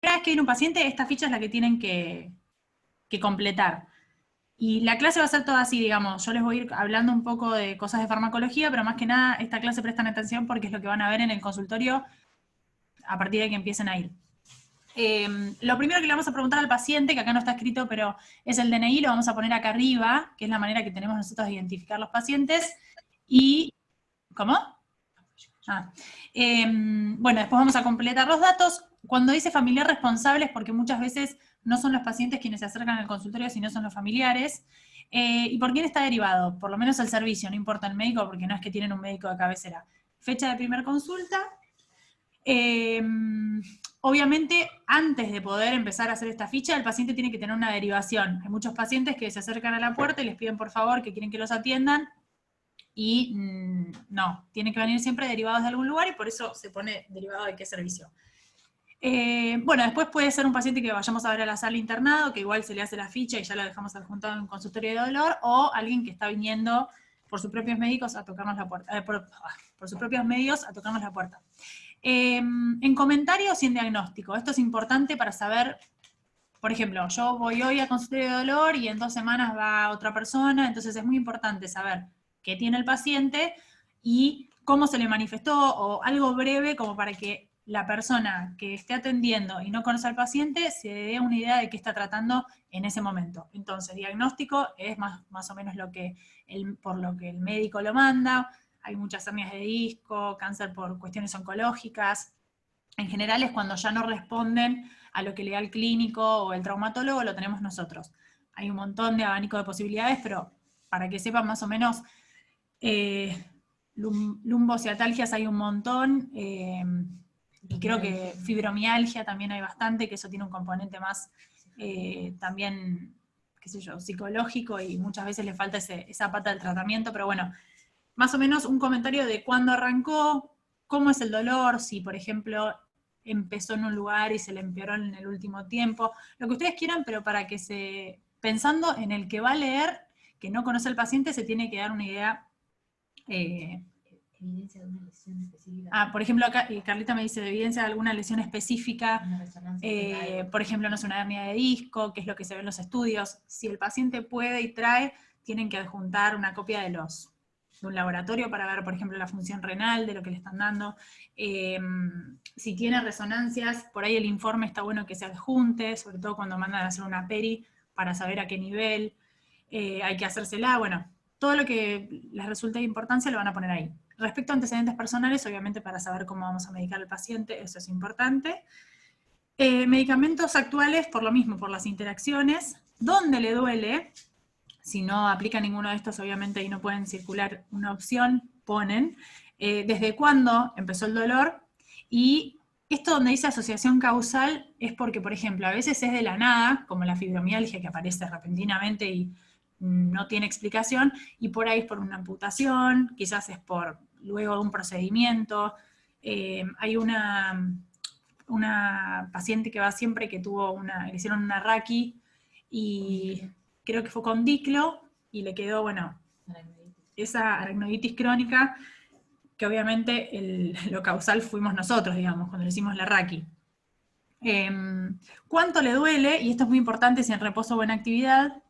vez que viene un paciente, esta ficha es la que tienen que completar. Y la clase va a ser toda así, digamos, yo les voy a ir hablando un poco de cosas de farmacología, pero más que nada esta clase prestan atención porque es lo que van a ver en el consultorio a partir de que empiecen a ir. Lo primero que le vamos a preguntar al paciente, que acá no está escrito, pero es el DNI, lo vamos a poner acá arriba, que es la manera que tenemos nosotros de identificar los pacientes. Y, ¿cómo? Bueno, después vamos a completar los datos. Cuando dice familiar responsable es porque muchas veces no son los pacientes quienes se acercan al consultorio, sino son los familiares. ¿Y por quién está derivado? Por lo menos el servicio, no importa el médico, porque no es que tienen un médico de cabecera. Fecha de primer consulta. Obviamente, antes de poder empezar a hacer esta ficha, el paciente tiene que tener una derivación. Hay muchos pacientes que se acercan a la puerta y les piden por favor que quieren que los atiendan, y no, tienen que venir siempre derivados de algún lugar y por eso se pone derivado de qué servicio. Bueno, después puede ser un paciente que vayamos a ver a la sala internado, que igual se le hace la ficha y ya lo dejamos adjuntado en un consultorio de dolor, o alguien que está viniendo por sus propios médicos a tocarnos la puerta, por sus propios medios a tocarnos la puerta. En comentarios y en diagnóstico, esto es importante para saber, por ejemplo, yo voy hoy a consultorio de dolor y en 2 semanas va otra persona, entonces es muy importante saber qué tiene el paciente y cómo se le manifestó, o algo breve como para que la persona que esté atendiendo y no conoce al paciente se dé una idea de qué está tratando en ese momento. Entonces, diagnóstico es más o menos por lo que el médico lo manda. Hay muchas hernias de disco, cáncer por cuestiones oncológicas. En general es cuando ya no responden a lo que le da el clínico o el traumatólogo, lo tenemos nosotros. Hay un montón de abanico de posibilidades, pero para que sepan más o menos, lumbociatalgias hay un montón, y creo que fibromialgia también hay bastante, que eso tiene un componente más también, qué sé yo, psicológico, y muchas veces le falta esa pata del tratamiento, pero bueno, más o menos un comentario de cuándo arrancó, cómo es el dolor, si por ejemplo empezó en un lugar y se le empeoró en el último tiempo, lo que ustedes quieran, pero para que pensando en el que va a leer, que no conoce al paciente, se tiene que dar una idea. Evidencia de una lesión específica. Por ejemplo, acá Carlita me dice de evidencia de alguna lesión específica, por ejemplo, no es una hernia de disco, que es lo que se ve en los estudios. Si el paciente puede y trae, tienen que adjuntar una copia de un laboratorio para ver, por ejemplo, la función renal de lo que le están dando. Si tiene resonancias, por ahí el informe está bueno que se adjunte, sobre todo cuando mandan a hacer una peri, para saber a qué nivel hay que hacérsela. Bueno, todo lo que les resulte de importancia lo van a poner ahí. Respecto a antecedentes personales, obviamente para saber cómo vamos a medicar al paciente, eso es importante. Medicamentos actuales, por lo mismo, por las interacciones. ¿Dónde le duele? Si no aplica ninguno de estos, obviamente ahí no pueden circular una opción, ponen. ¿Desde cuándo empezó el dolor? Y esto donde dice asociación causal es porque, por ejemplo, a veces es de la nada, como la fibromialgia que aparece repentinamente y no tiene explicación, y por ahí es por una amputación, quizás es por luego de un procedimiento. Hay una paciente que va siempre que le hicieron una raqui y creo que fue con diclo y le quedó, bueno, esa aracnoiditis crónica, que obviamente lo causal fuimos nosotros, digamos, cuando le hicimos la raqui. ¿Cuánto le duele? Y esto es muy importante si en reposo o en actividad,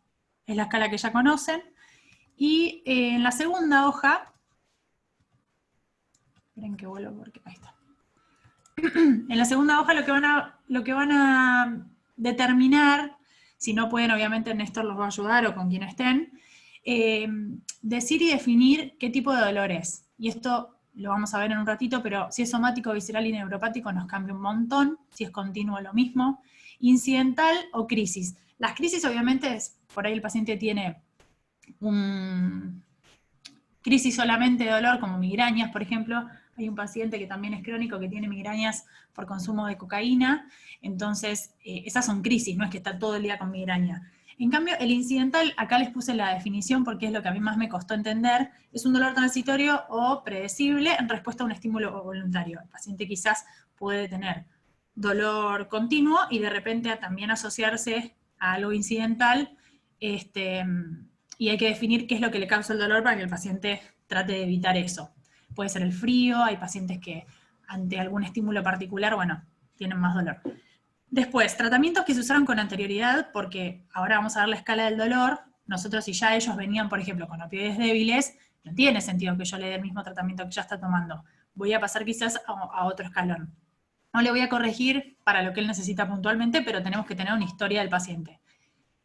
es la escala que ya conocen. Y en la segunda hoja, esperen que vuelvo porque ahí está. En la segunda hoja lo que van a determinar, si no pueden, obviamente Néstor los va a ayudar o con quien estén, decir y definir qué tipo de dolor es. Y esto lo vamos a ver en un ratito, pero si es somático, visceral y neuropático nos cambia un montón, si es continuo lo mismo. Incidental o crisis. Las crisis obviamente es, por ahí el paciente tiene crisis solamente de dolor, como migrañas, por ejemplo. Hay un paciente que también es crónico, que tiene migrañas por consumo de cocaína, entonces esas son crisis, no es que está todo el día con migraña. En cambio, el incidental, acá les puse la definición porque es lo que a mí más me costó entender, es un dolor transitorio o predecible en respuesta a un estímulo voluntario. El paciente quizás puede tener dolor continuo y de repente también asociarse a algo incidental, y hay que definir qué es lo que le causa el dolor para que el paciente trate de evitar eso. Puede ser el frío, hay pacientes que ante algún estímulo particular, bueno, tienen más dolor. Después, tratamientos que se usaron con anterioridad, porque ahora vamos a ver la escala del dolor. Nosotros, si ya ellos venían, por ejemplo, con opioides débiles, no tiene sentido que yo le dé el mismo tratamiento que ya está tomando. Voy a pasar quizás a otro escalón. No le voy a corregir para lo que él necesita puntualmente, pero tenemos que tener una historia del paciente.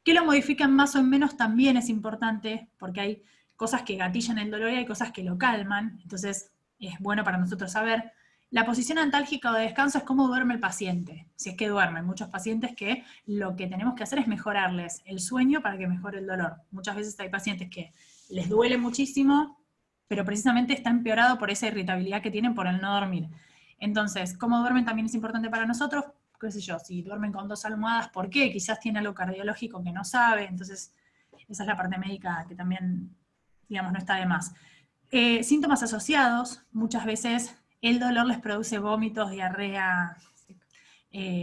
Que lo modifican más o menos también es importante, porque hay cosas que gatillan el dolor y hay cosas que lo calman, entonces es bueno para nosotros saber. La posición antálgica o de descanso es cómo duerme el paciente, si es que duerme. Hay muchos pacientes que lo que tenemos que hacer es mejorarles el sueño para que mejore el dolor. Muchas veces hay pacientes que les duele muchísimo, pero precisamente está empeorado por esa irritabilidad que tienen por el no dormir. Entonces, cómo duermen también es importante para nosotros, qué sé yo, si duermen con 2 almohadas, ¿por qué? Quizás tiene algo cardiológico que no sabe, entonces esa es la parte médica que también, digamos, no está de más. Síntomas asociados, muchas veces el dolor les produce vómitos, diarrea,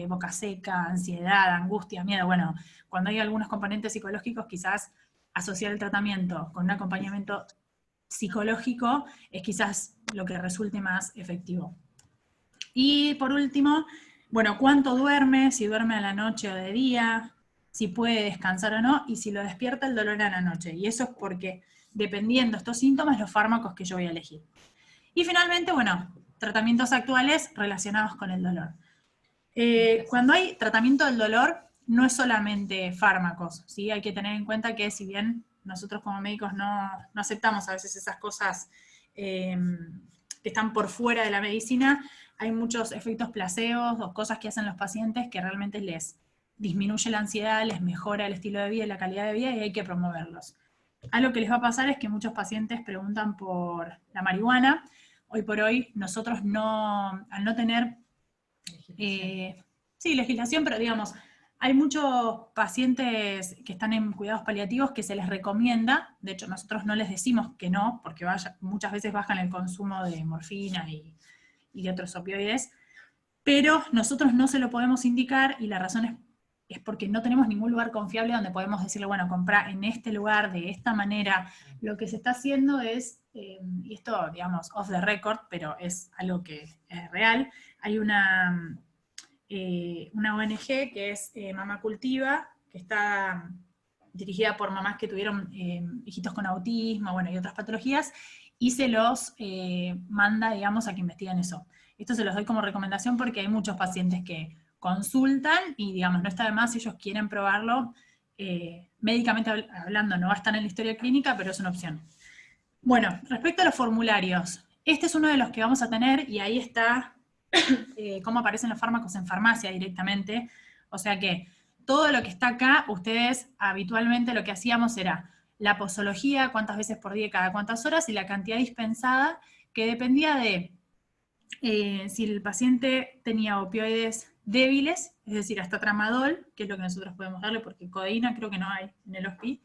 boca seca, ansiedad, angustia, miedo. Bueno, cuando hay algunos componentes psicológicos, quizás asociar el tratamiento con un acompañamiento psicológico es quizás lo que resulte más efectivo. Y por último, bueno, cuánto duerme, si duerme a la noche o de día, si puede descansar o no, y si lo despierta el dolor a la noche. Y eso es porque, dependiendo de estos síntomas, los fármacos que yo voy a elegir. Y finalmente, bueno, tratamientos actuales relacionados con el dolor. Cuando hay tratamiento del dolor, no es solamente fármacos, ¿sí? Hay que tener en cuenta que si bien nosotros como médicos no aceptamos a veces esas cosas que están por fuera de la medicina, hay muchos efectos placebos o cosas que hacen los pacientes que realmente les disminuye la ansiedad, les mejora el estilo de vida y la calidad de vida y hay que promoverlos. Algo que les va a pasar es que muchos pacientes preguntan por la marihuana. Hoy por hoy nosotros al no tener sí, legislación, pero digamos, hay muchos pacientes que están en cuidados paliativos que se les recomienda, de hecho nosotros no les decimos que no, porque muchas veces bajan el consumo de morfina y de otros opioides, pero nosotros no se lo podemos indicar y la razón es porque no tenemos ningún lugar confiable donde podemos decirle, bueno, compra en este lugar, de esta manera. Lo que se está haciendo es, y esto, digamos, off the record, pero es algo que es real, hay una ONG que es Mamá Cultiva, que está dirigida por mamás que tuvieron hijitos con autismo, bueno, y otras patologías, y se los manda, digamos, a que investiguen eso. Esto se los doy como recomendación porque hay muchos pacientes que consultan y, digamos, no está de más si ellos quieren probarlo. Médicamente hablando, no va a estar en la historia clínica, pero es una opción. Bueno, respecto a los formularios, este es uno de los que vamos a tener y ahí está cómo aparecen los fármacos en farmacia directamente. O sea que todo lo que está acá, ustedes habitualmente lo que hacíamos era la posología, cuántas veces por día, cada cuántas horas, y la cantidad dispensada, que dependía de si el paciente tenía opioides débiles, es decir, hasta tramadol, que es lo que nosotros podemos darle, porque codeína creo que no hay en el hospital,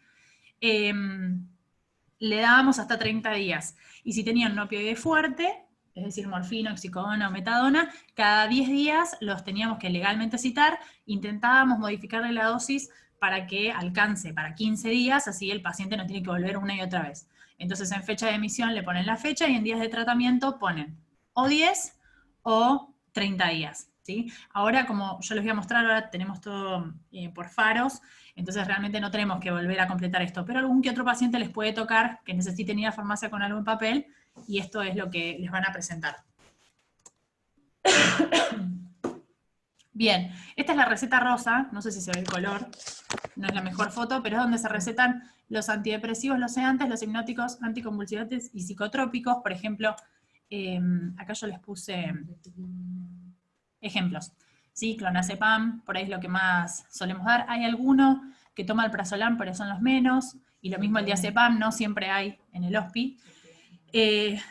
le dábamos hasta 30 días. Y si tenían un opioide fuerte, es decir, morfina, oxicodona o metadona, cada 10 días los teníamos que legalmente citar, intentábamos modificarle la dosis para que alcance para 15 días, así el paciente no tiene que volver una y otra vez. Entonces en fecha de emisión le ponen la fecha y en días de tratamiento ponen o 10 o 30 días. ¿sí? Ahora, como yo les voy a mostrar, ahora tenemos todo por faros, entonces realmente no tenemos que volver a completar esto, pero algún que otro paciente les puede tocar que necesiten ir a farmacia con algún papel, y esto es lo que les van a presentar. Bien, esta es la receta rosa, no sé si se ve el color, no es la mejor foto, pero es donde se recetan los antidepresivos, los sedantes, los hipnóticos, anticonvulsivantes y psicotrópicos. Por ejemplo, acá yo les puse ejemplos. ¿sí? Clonazepam, por ahí es lo que más solemos dar. Hay alguno que toma el prazolam, pero son los menos, y lo mismo el diazepam, no siempre hay en el hospi.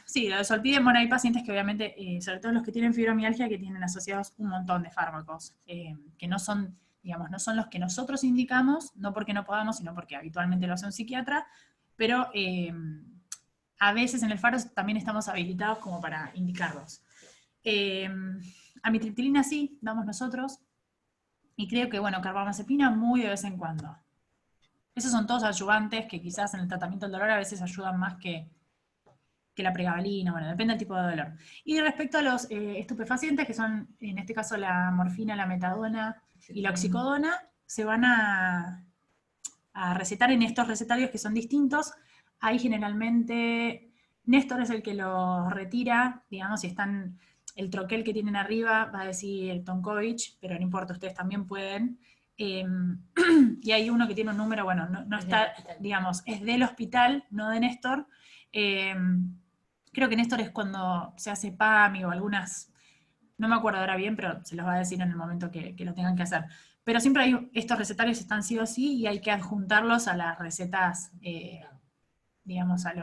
Sí, lo de Zolpidem, bueno, hay pacientes que obviamente, sobre todo los que tienen fibromialgia, que tienen asociados un montón de fármacos, que no son, digamos, no son los que nosotros indicamos, no porque no podamos, sino porque habitualmente lo hace un psiquiatra, pero a veces en el faro también estamos habilitados como para indicarlos. Amitriptilina sí, damos nosotros, y creo que, bueno, carbamazepina muy de vez en cuando. Esos son todos ayudantes que quizás en el tratamiento del dolor a veces ayudan más que la pregabalina, bueno, depende del tipo de dolor. Y respecto a los estupefacientes, que son en este caso la morfina, la metadona y la oxicodona se van a recetar en estos recetarios que son distintos. Ahí generalmente Néstor es el que los retira, digamos, si están, el troquel que tienen arriba va a decir Tonkovich, pero no importa, ustedes también pueden. Y hay uno que tiene un número, bueno, no está, digamos, es del hospital, no de Néstor. Creo que Néstor es cuando se hace PAMI o algunas, no me acuerdo ahora bien, pero se los va a decir en el momento que lo tengan que hacer. Pero siempre hay, estos recetarios están sí o sí y hay que adjuntarlos a las recetas, digamos, a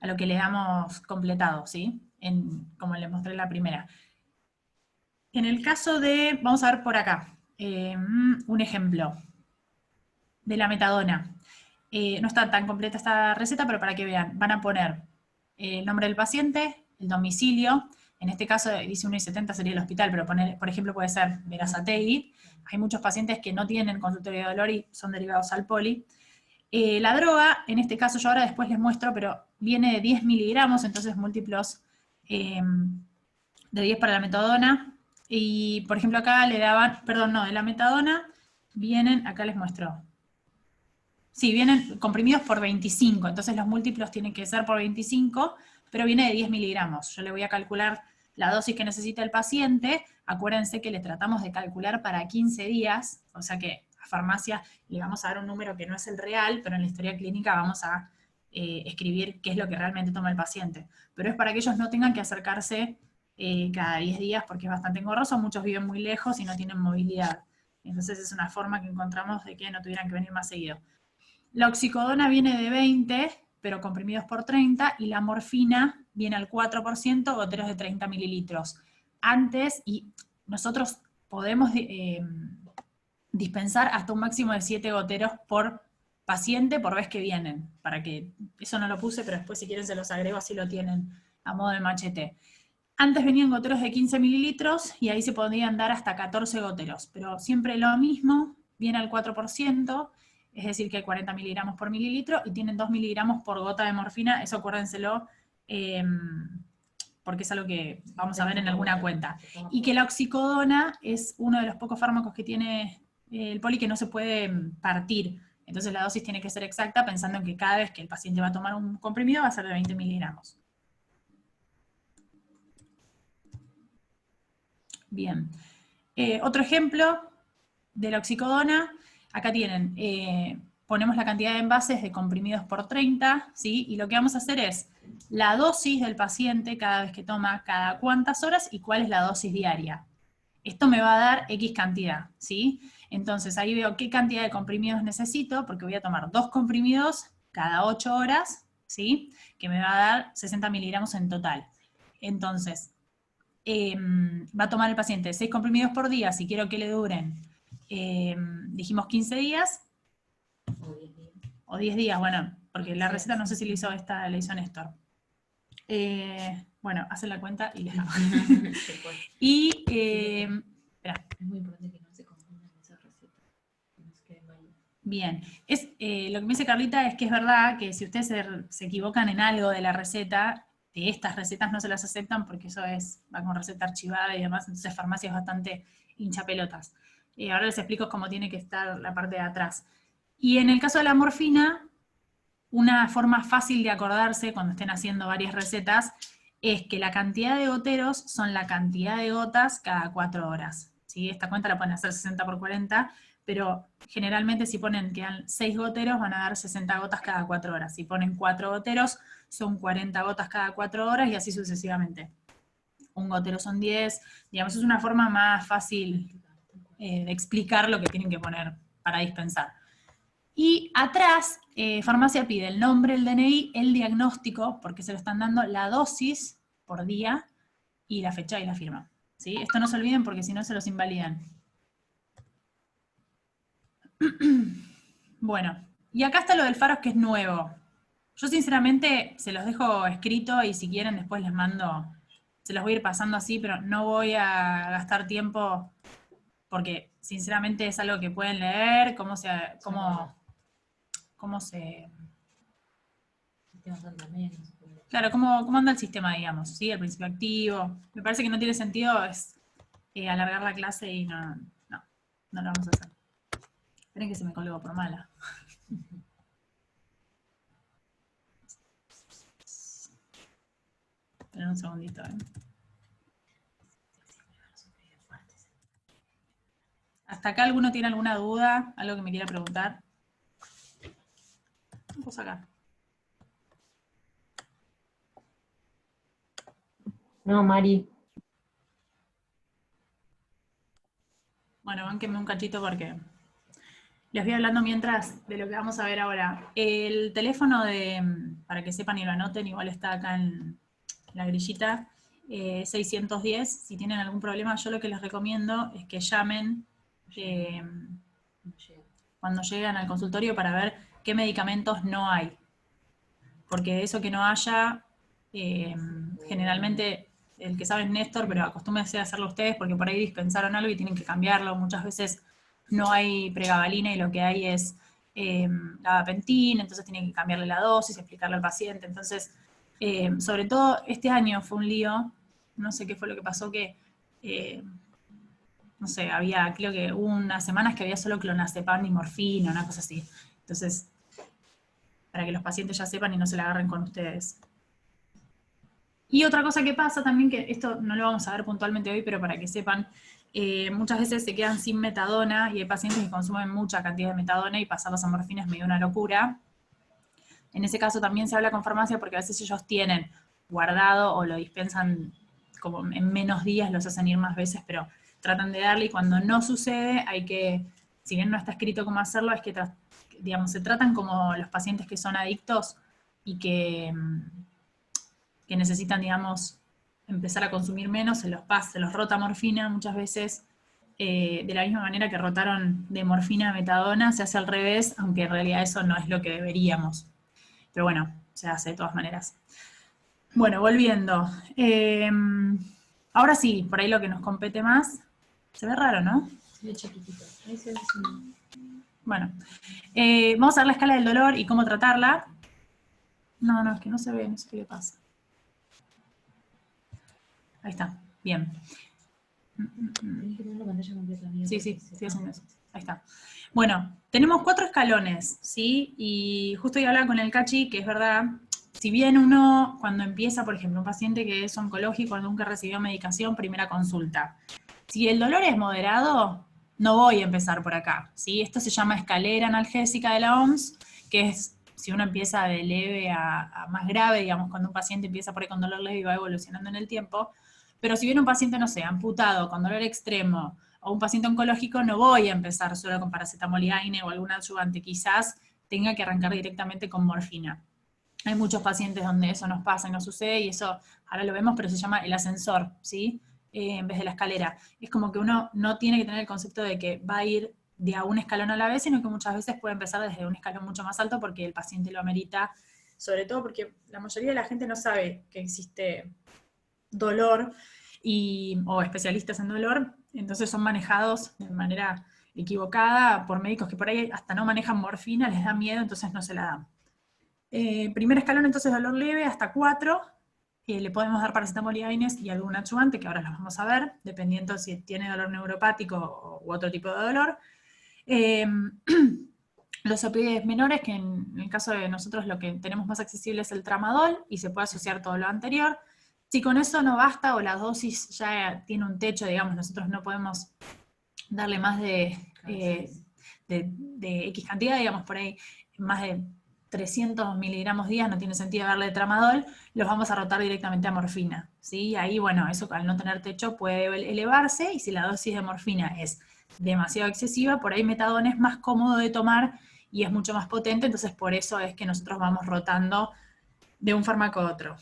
lo que le damos completado, ¿sí? Como les mostré en la primera. En el caso de, vamos a ver por acá, un ejemplo de la metadona. No está tan completa esta receta, pero para que vean, van a poner el nombre del paciente, el domicilio, en este caso dice 1,70 sería el hospital, pero por ejemplo puede ser Berazategui. Hay muchos pacientes que no tienen consultorio de dolor y son derivados al poli. La droga, en este caso yo ahora después les muestro, pero viene de 10 miligramos, entonces múltiplos de 10 para la metadona. Y por ejemplo acá le daban, perdón, no, de la metadona vienen, acá les muestro. Sí, vienen comprimidos por 25, entonces los múltiplos tienen que ser por 25, pero viene de 10 miligramos. Yo le voy a calcular la dosis que necesita el paciente. Acuérdense que le tratamos de calcular para 15 días, o sea que a farmacia le vamos a dar un número que no es el real, pero en la historia clínica vamos a escribir qué es lo que realmente toma el paciente. Pero es para que ellos no tengan que acercarse cada 10 días porque es bastante engorroso, muchos viven muy lejos y no tienen movilidad. Entonces es una forma que encontramos de que no tuvieran que venir más seguido. La oxicodona viene de 20, pero comprimidos por 30, y la morfina viene al 4%, goteros de 30 mililitros. Antes, y nosotros podemos dispensar hasta un máximo de 7 goteros por paciente por vez que vienen, para que, eso no lo puse, pero después si quieren se los agrego, así lo tienen a modo de machete. Antes venían goteros de 15 mililitros, y ahí se podían dar hasta 14 goteros, pero siempre lo mismo, viene al 4%, es decir que hay 40 miligramos por mililitro, y tienen 2 miligramos por gota de morfina, eso acuérdenselo, porque es algo que vamos a ver en alguna cuenta. Y que la oxicodona es uno de los pocos fármacos que tiene el poli que no se puede partir, entonces la dosis tiene que ser exacta, pensando en que cada vez que el paciente va a tomar un comprimido va a ser de 20 miligramos. Bien. Otro ejemplo de la oxicodona, acá tienen, ponemos la cantidad de envases de comprimidos por 30, ¿sí? Y lo que vamos a hacer es la dosis del paciente cada vez que toma, cada cuántas horas, y cuál es la dosis diaria. Esto me va a dar X cantidad, ¿sí? Entonces ahí veo qué cantidad de comprimidos necesito, porque voy a tomar 2 comprimidos cada 8 horas, ¿sí? Que me va a dar 60 miligramos en total. Entonces, va a tomar el paciente 6 comprimidos por día, si quiero que le duren, dijimos 15 días, o 10 días, bueno, porque la receta no sé si la hizo Néstor. Bueno, hacen la cuenta y les hago. Y, espera. Es muy importante que no se confundan esas recetas, que no se queden mal. Bien, lo que me dice Carlita es que es verdad que si ustedes se equivocan en algo de la receta, de estas recetas no se las aceptan porque eso va con receta archivada y demás, entonces farmacia es bastante hinchapelotas. Ahora les explico cómo tiene que estar la parte de atrás. Y en el caso de la morfina, una forma fácil de acordarse cuando estén haciendo varias recetas es que la cantidad de goteros son la cantidad de gotas cada 4 horas. ¿Sí? Esta cuenta la pueden hacer 60 por 40, pero generalmente si ponen que dan 6 goteros van a dar 60 gotas cada 4 horas. Si ponen 4 goteros son 40 gotas cada 4 horas y así sucesivamente. Un gotero son 10, digamos, es una forma más fácil de explicar lo que tienen que poner para dispensar. Y atrás, farmacia pide el nombre, el DNI, el diagnóstico, porque se lo están dando, la dosis por día y la fecha y la firma. ¿Sí? Esto no se olviden porque si no se los invalidan. Bueno, y acá está lo del Pharos que es nuevo. Yo sinceramente se los dejo escrito y si quieren después les mando, se los voy a ir pasando así, pero no voy a gastar tiempo porque sinceramente es algo que pueden leer, cómo se claro, cómo anda el sistema, digamos, ¿sí? El principio activo. Me parece que no tiene sentido alargar la clase y no No lo vamos a hacer. Esperen que se me colgó por mala. Esperen un segundito, ¿Hasta acá alguno tiene alguna duda? ¿Algo que me quiera preguntar? Vamos acá. No, Mari. Bueno, bánquenme un cachito porque les voy hablando mientras de lo que vamos a ver ahora. El teléfono para que sepan y lo anoten, igual está acá en la grillita, 610. Si tienen algún problema, yo lo que les recomiendo es que llamen cuando llegan al consultorio para ver qué medicamentos no hay. Porque eso que no haya, generalmente el que sabe es Néstor, pero acostúmense a hacerlo ustedes porque por ahí dispensaron algo y tienen que cambiarlo. Muchas veces no hay pregabalina y lo que hay es gabapentina, entonces tienen que cambiarle la dosis, explicarle al paciente. Entonces, sobre todo este año fue un lío, no sé qué fue lo que pasó, que no sé, creo que hubo unas semanas que había solo clonazepam y morfina, una cosa así. Entonces, para que los pacientes ya sepan y no se la agarren con ustedes. Y otra cosa que pasa también, que esto no lo vamos a ver puntualmente hoy, pero para que sepan, muchas veces se quedan sin metadona y hay pacientes que consumen mucha cantidad de metadona y pasarlos a morfina es medio una locura. En ese caso también se habla con farmacia porque a veces ellos tienen guardado o lo dispensan como en menos días, los hacen ir más veces, pero tratan de darle y cuando no sucede hay que, si bien no está escrito cómo hacerlo, es que digamos, se tratan como los pacientes que son adictos y que necesitan, digamos, empezar a consumir menos, se los rota morfina muchas veces, de la misma manera que rotaron de morfina a metadona, se hace al revés, aunque en realidad eso no es lo que deberíamos. Pero bueno, se hace de todas maneras. Bueno, volviendo. Ahora sí, por ahí lo que nos compete más. Se ve raro, ¿no? Se ve chiquitito. Ahí se ve Bueno, vamos a ver la escala del dolor y cómo tratarla. No, es que no se ve, no sé qué le pasa. Ahí está, bien. Tienes que tener la pantalla completa. Sí, estoy haciendo eso. Ahí está. Bueno, tenemos 4 escalones, ¿sí? Y justo iba a hablar con el Cachi, que es verdad, si bien uno, cuando empieza, por ejemplo, un paciente que es oncológico, nunca recibió medicación, primera consulta. Si el dolor es moderado, no voy a empezar por acá, ¿sí? Esto se llama escalera analgésica de la OMS, que es si uno empieza de leve a más grave, digamos, cuando un paciente empieza por ahí con dolor leve y va evolucionando en el tiempo. Pero si viene un paciente, no sé, amputado, con dolor extremo, o un paciente oncológico, no voy a empezar solo con paracetamol y AINE o algún adyuvante, quizás tenga que arrancar directamente con morfina. Hay muchos pacientes donde eso nos pasa y no sucede, y eso ahora lo vemos, pero se llama el ascensor, ¿sí? En vez de la escalera. Es como que uno no tiene que tener el concepto de que va a ir de a un escalón a la vez, sino que muchas veces puede empezar desde un escalón mucho más alto porque el paciente lo amerita, sobre todo porque la mayoría de la gente no sabe que existe dolor o especialistas en dolor, entonces son manejados de manera equivocada por médicos que por ahí hasta no manejan morfina, les da miedo, entonces no se la dan. Primer escalón, entonces, dolor leve, hasta 4. Le podemos dar paracetamol y AINES y algún adyuvante, que ahora los vamos a ver, dependiendo si tiene dolor neuropático u otro tipo de dolor. Los opioides menores, que en el caso de nosotros lo que tenemos más accesible es el tramadol, y se puede asociar todo lo anterior. Si con eso no basta o la dosis ya tiene un techo, digamos, nosotros no podemos darle más de X cantidad, digamos, por ahí más de 300 miligramos días, no tiene sentido darle tramadol, los vamos a rotar directamente a morfina, ¿sí? Ahí, bueno, eso al no tener techo puede elevarse, y si la dosis de morfina es demasiado excesiva, por ahí metadona es más cómodo de tomar y es mucho más potente, entonces por eso es que nosotros vamos rotando de un fármaco a otro.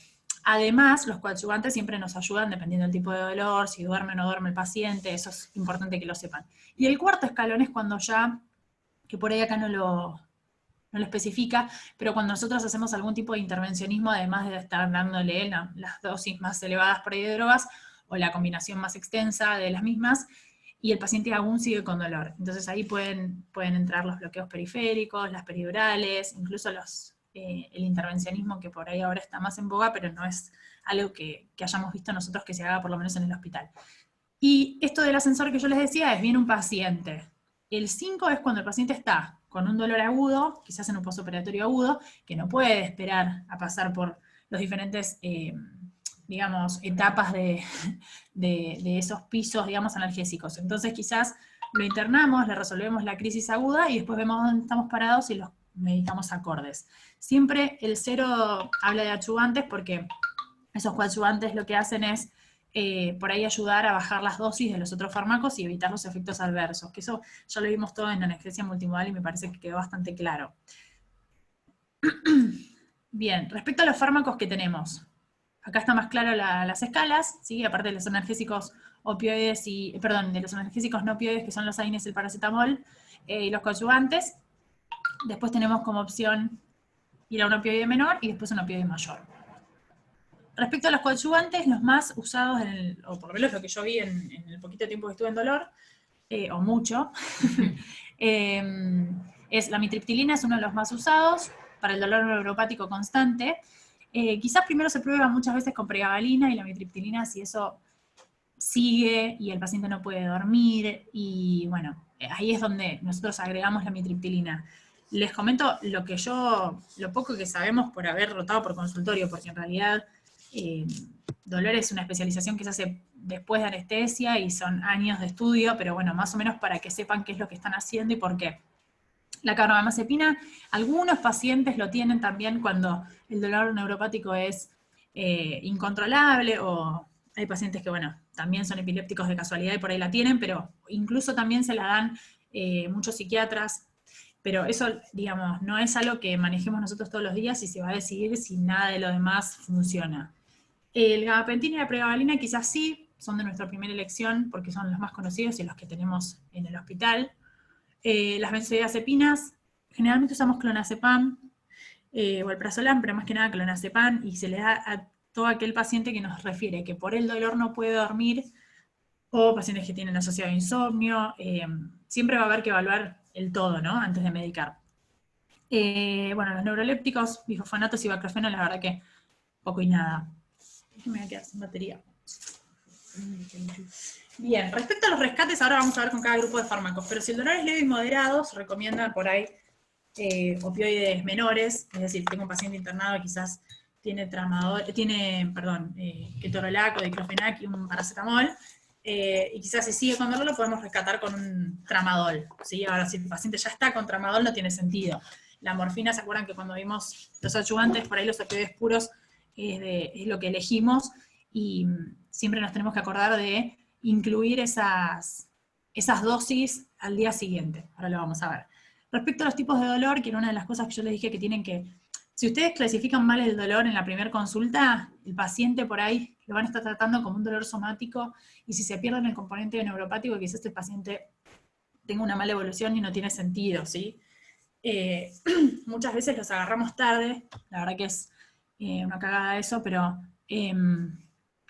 Además, los coadyuvantes siempre nos ayudan dependiendo del tipo de dolor, si duerme o no duerme el paciente, eso es importante que lo sepan. Y el cuarto escalón es cuando ya, que por ahí acá no lo especifica, pero cuando nosotros hacemos algún tipo de intervencionismo, además de estar dándole las dosis más elevadas por ahí de drogas, o la combinación más extensa de las mismas, y el paciente aún sigue con dolor. Entonces ahí pueden entrar los bloqueos periféricos, las peridurales, incluso el intervencionismo, que por ahí ahora está más en boga, pero no es algo que hayamos visto nosotros que se haga por lo menos en el hospital. Y esto del ascensor que yo les decía es bien un paciente El 5 es cuando el paciente está con un dolor agudo, quizás en un postoperatorio agudo, que no puede esperar a pasar por los diferentes, digamos, etapas de esos pisos, digamos, analgésicos. Entonces quizás lo internamos, le resolvemos la crisis aguda y después vemos dónde estamos parados y los medicamos acordes. Siempre el 0 habla de adyuvantes porque esos coadyuvantes lo que hacen es por ahí ayudar a bajar las dosis de los otros fármacos y evitar los efectos adversos, que eso ya lo vimos todo en anestesia multimodal y me parece que quedó bastante claro. Bien, respecto a los fármacos que tenemos, acá está más claro las escalas, ¿sí? Aparte de los analgésicos opioides y, perdón, de los analgésicos no opioides, que son los AINES, el paracetamol, y los coadyuvantes. Después tenemos como opción ir a un opioide menor y después un opioide mayor. Respecto a los coadyuvantes, los más usados, o por lo menos lo que yo vi en el poquito tiempo que estuve en dolor, o mucho, es la mitriptilina, es uno de los más usados para el dolor neuropático constante. Quizás primero se prueba muchas veces con pregabalina y la mitriptilina, si eso sigue y el paciente no puede dormir, y bueno, ahí es donde nosotros agregamos la mitriptilina. Les comento lo poco que sabemos por haber rotado por consultorio, porque en realidad dolor es una especialización que se hace después de anestesia y son años de estudio, pero bueno, más o menos para que sepan qué es lo que están haciendo y por qué. La carbamazepina, algunos pacientes lo tienen también cuando el dolor neuropático es incontrolable, o hay pacientes que, bueno, también son epilépticos de casualidad y por ahí la tienen, pero incluso también se la dan muchos psiquiatras, pero eso, digamos, no es algo que manejemos nosotros todos los días y se va a decidir si nada de lo demás funciona. El gabapentina y la pregabalina quizás sí, son de nuestra primera elección porque son los más conocidos y los que tenemos en el hospital. Las benzodiazepinas, generalmente usamos clonazepam o alprazolam, pero más que nada clonazepam, y se le da a todo aquel paciente que nos refiere que por el dolor no puede dormir, o pacientes que tienen asociado insomnio. Siempre va a haber que evaluar el todo, ¿no? Antes de medicar. Bueno, los neurolépticos, bifosfonatos y baclofeno, la verdad que poco y nada. Me voy a quedar sin batería. Bien, respecto a los rescates, ahora vamos a ver con cada grupo de fármacos, pero si el dolor es leve y moderado, se recomienda por ahí opioides menores, es decir, tengo un paciente internado que quizás tiene ketorolac o diclofenac y un paracetamol, y quizás si sigue con dolor lo podemos rescatar con un tramadol, ¿sí? Ahora, si el paciente ya está con tramadol no tiene sentido. La morfina, ¿se acuerdan que cuando vimos los adyuvantes, por ahí los opioides puros es lo que elegimos, y siempre nos tenemos que acordar de incluir esas dosis al día siguiente. Ahora lo vamos a ver. Respecto a los tipos de dolor, que era una de las cosas que yo les dije que tienen que... Si ustedes clasifican mal el dolor en la primera consulta, el paciente por ahí lo van a estar tratando como un dolor somático, y si se pierden el componente neuropático, quizás el paciente tenga una mala evolución y no tiene sentido, ¿sí? Muchas veces los agarramos tarde, la verdad que es una cagada eso, pero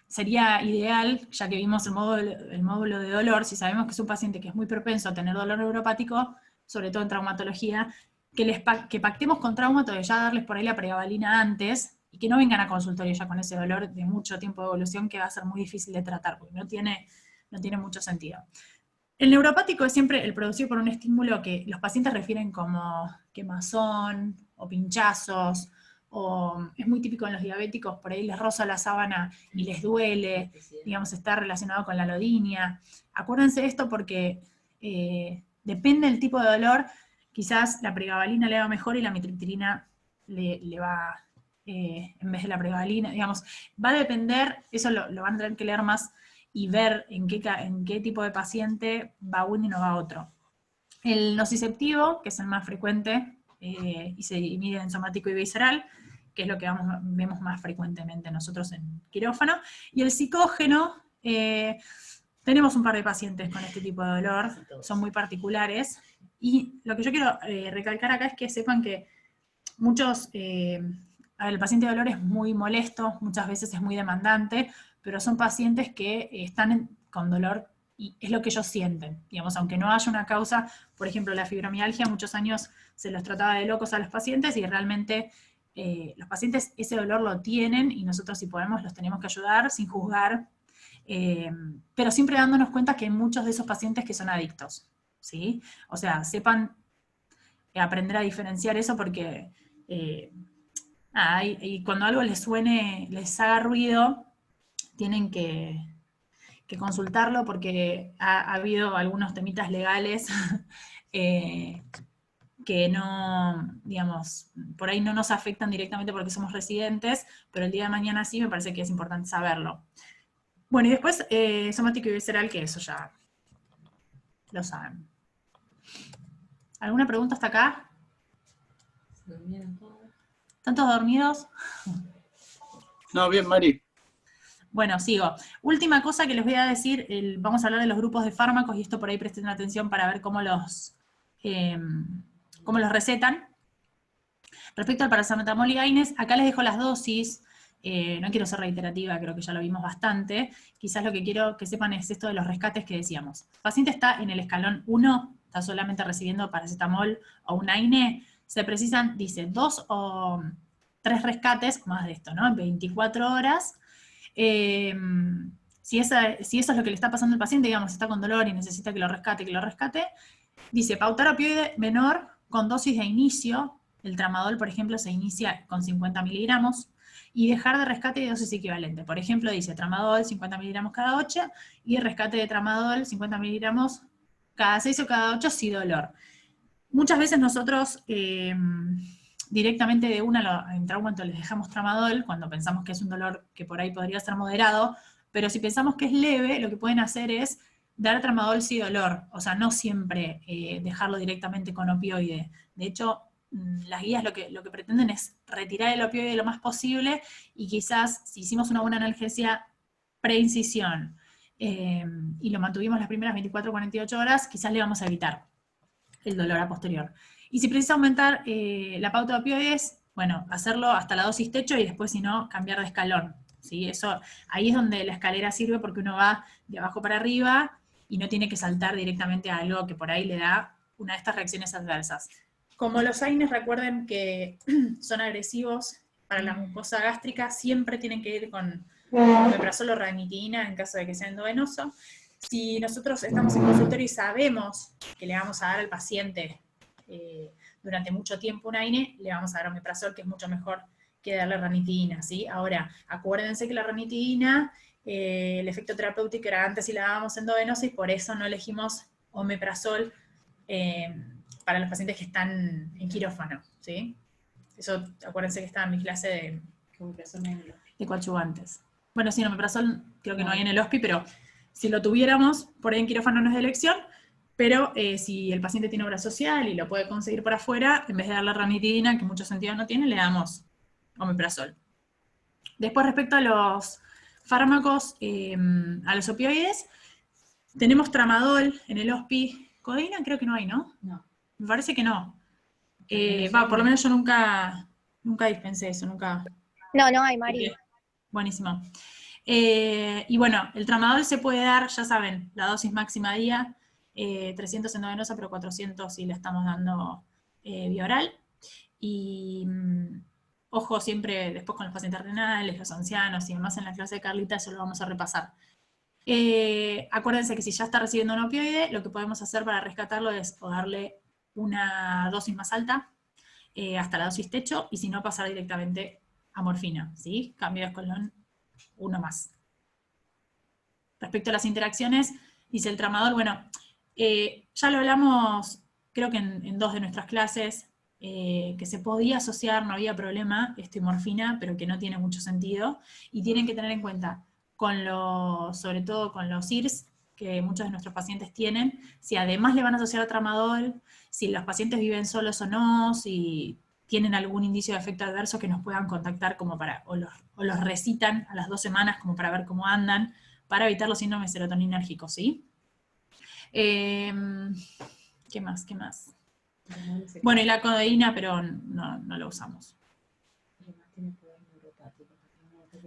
sería ideal, ya que vimos el módulo de dolor, si sabemos que es un paciente que es muy propenso a tener dolor neuropático, sobre todo en traumatología, que pactemos con traumato de ya darles por ahí la pregabalina antes, y que no vengan a consultorio ya con ese dolor de mucho tiempo de evolución que va a ser muy difícil de tratar, porque no tiene mucho sentido. El neuropático es siempre el producido por un estímulo que los pacientes refieren como quemazón o pinchazos, o es muy típico en los diabéticos, por ahí les roza la sábana y les duele, digamos, está relacionado con la alodinia. Acuérdense de esto porque depende del tipo de dolor, quizás la pregabalina le va mejor y la mitriptilina le va, en vez de la pregabalina, digamos, va a depender, eso lo van a tener que leer más y ver en qué tipo de paciente va uno y no va otro. El nociceptivo, que es el más frecuente, y se divide en somático y visceral, que es lo que vemos más frecuentemente nosotros en quirófano, y el psicógeno, tenemos un par de pacientes con este tipo de dolor, son muy particulares, y lo que yo quiero recalcar acá es que sepan que el paciente de dolor es muy molesto, muchas veces es muy demandante, pero son pacientes que están con dolor y es lo que ellos sienten, digamos, aunque no haya una causa. Por ejemplo, la fibromialgia, muchos años se los trataba de locos a los pacientes, y realmente los pacientes ese dolor lo tienen, y nosotros, si podemos, los tenemos que ayudar sin juzgar, pero siempre dándonos cuenta que hay muchos de esos pacientes que son adictos. ¿sí? O sea, sepan aprender a diferenciar eso porque y cuando algo les suene, les haga ruido, tienen que consultarlo porque ha habido algunos temitas legales que no, digamos, por ahí no nos afectan directamente porque somos residentes, pero el día de mañana sí me parece que es importante saberlo. Bueno, y después somático y visceral, que eso ya lo saben. ¿Alguna pregunta hasta acá? Se durmieron todos. ¿Están todos dormidos? No, bien, Mari. Bueno, sigo. Última cosa que les voy a decir, vamos a hablar de los grupos de fármacos, y esto por ahí presten atención para ver cómo los recetan. Respecto al paracetamol y AINES, acá les dejo las dosis. No quiero ser reiterativa, creo que ya lo vimos bastante. Quizás lo que quiero que sepan es esto de los rescates que decíamos. El paciente está en el escalón 1, está solamente recibiendo paracetamol o un AINE, se precisan, dice, 2 o 3 rescates, más de esto, ¿no? En 24 horas. Si eso es lo que le está pasando al paciente, digamos, está con dolor y necesita que lo rescate, dice, pautar opioide menor con dosis de inicio. El tramadol, por ejemplo, se inicia con 50 miligramos, y dejar de rescate de dosis equivalente. Por ejemplo, dice tramadol 50 miligramos cada 8, y rescate de tramadol 50 miligramos cada 6 o cada 8 si dolor. Muchas veces nosotros directamente de una en trauma les dejamos tramadol, cuando pensamos que es un dolor que por ahí podría ser moderado, pero si pensamos que es leve, lo que pueden hacer es dar tramadol si dolor, o sea, no siempre dejarlo directamente con opioide. De hecho, las guías lo que pretenden es retirar el opioide lo más posible, y quizás si hicimos una buena analgesia preincisión y lo mantuvimos las primeras 24 o 48 horas, quizás le vamos a evitar el dolor a posterior. Y si precisa aumentar la pauta de opioides, bueno, hacerlo hasta la dosis techo y después, si no, cambiar de escalón, ¿sí? Ahí es donde la escalera sirve, porque uno va de abajo para arriba y no tiene que saltar directamente a algo que por ahí le da una de estas reacciones adversas. Como los AINES, recuerden que son agresivos para la mucosa gástrica, siempre tienen que ir con omeprazol o ranitidina en caso de que sea endovenoso. Si nosotros estamos en consultorio y sabemos que le vamos a dar al paciente durante mucho tiempo un AINE, le vamos a dar omeprazol, que es mucho mejor que darle ranitidina, ¿sí? Ahora, acuérdense que la ranitidina, el efecto terapéutico era antes si la dábamos endovenosa, y por eso no elegimos omeprazol para los pacientes que están en quirófano, ¿sí? Eso, acuérdense que estaba en mi clase de coadyuvantes. Bueno, sí, omeprazol creo que no hay en el HOSPI, pero si lo tuviéramos, por ahí en quirófano no es de elección, pero si el paciente tiene obra social y lo puede conseguir por afuera, en vez de darle ranitidina, que mucho sentido no tiene, le damos omeprazol. Después, respecto a los fármacos, a los opioides, tenemos tramadol en el HOSPI. Codeína creo que no hay, ¿no? No. Me parece que no. Por lo menos yo nunca dispensé eso, nunca. No hay, Mari. Okay. Buenísimo. Y bueno, el tramadol se puede dar, ya saben, la dosis máxima día, 300 endovenosa, pero 400 si le estamos dando vía oral. Y ojo siempre después con los pacientes renales, los ancianos y demás, en la clase de Carlita eso lo vamos a repasar. Acuérdense que si ya está recibiendo un opioide, lo que podemos hacer para rescatarlo es o darle una dosis más alta, hasta la dosis techo, y si no, pasar directamente a morfina, ¿sí? Cambio de escalón 1 más. Respecto a las interacciones, dice el tramadol, bueno, ya lo hablamos, creo que en 2 de nuestras clases, que se podía asociar, no había problema, esto y morfina, pero que no tiene mucho sentido, y tienen que tener en cuenta, sobre todo con los IRS, que muchos de nuestros pacientes tienen, si además le van a asociar a tramadol, si los pacientes viven solos o no, si tienen algún indicio de efecto adverso, que nos puedan contactar como o los recitan a las 2 semanas como para ver cómo andan, para evitar los síndromes serotoninérgicos, ¿sí? ¿Qué más? Bueno, y la codeína, pero no lo usamos.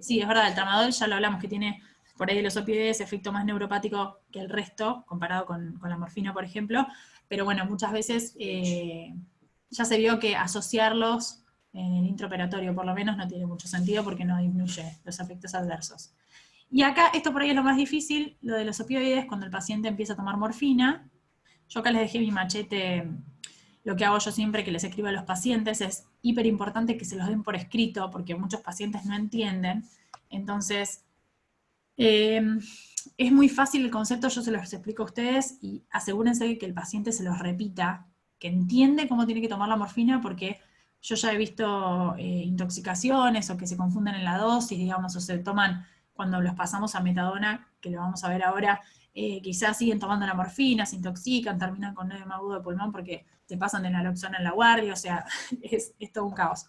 Sí, es verdad, el tramadol ya lo hablamos, que tiene por ahí de los opioides efecto más neuropático que el resto, comparado con la morfina, por ejemplo, pero bueno, muchas veces ya se vio que asociarlos en el intraoperatorio, por lo menos, no tiene mucho sentido porque no disminuye los efectos adversos. Y acá, esto por ahí es lo más difícil, lo de los opioides, cuando el paciente empieza a tomar morfina, Yo acá les dejé mi machete. Lo que hago yo siempre que les escribo a los pacientes es hiper importante que se los den por escrito, porque muchos pacientes no entienden. Entonces, es muy fácil el concepto, yo se los explico a ustedes, y asegúrense de que el paciente se los repita, que entiende cómo tiene que tomar la morfina, porque yo ya he visto intoxicaciones o que se confunden en la dosis, digamos, o se toman, cuando los pasamos a metadona, que lo vamos a ver ahora, quizás siguen tomando la morfina, se intoxican, terminan con edema agudo de pulmón porque se pasan de naloxona en la guardia, o sea, es todo un caos.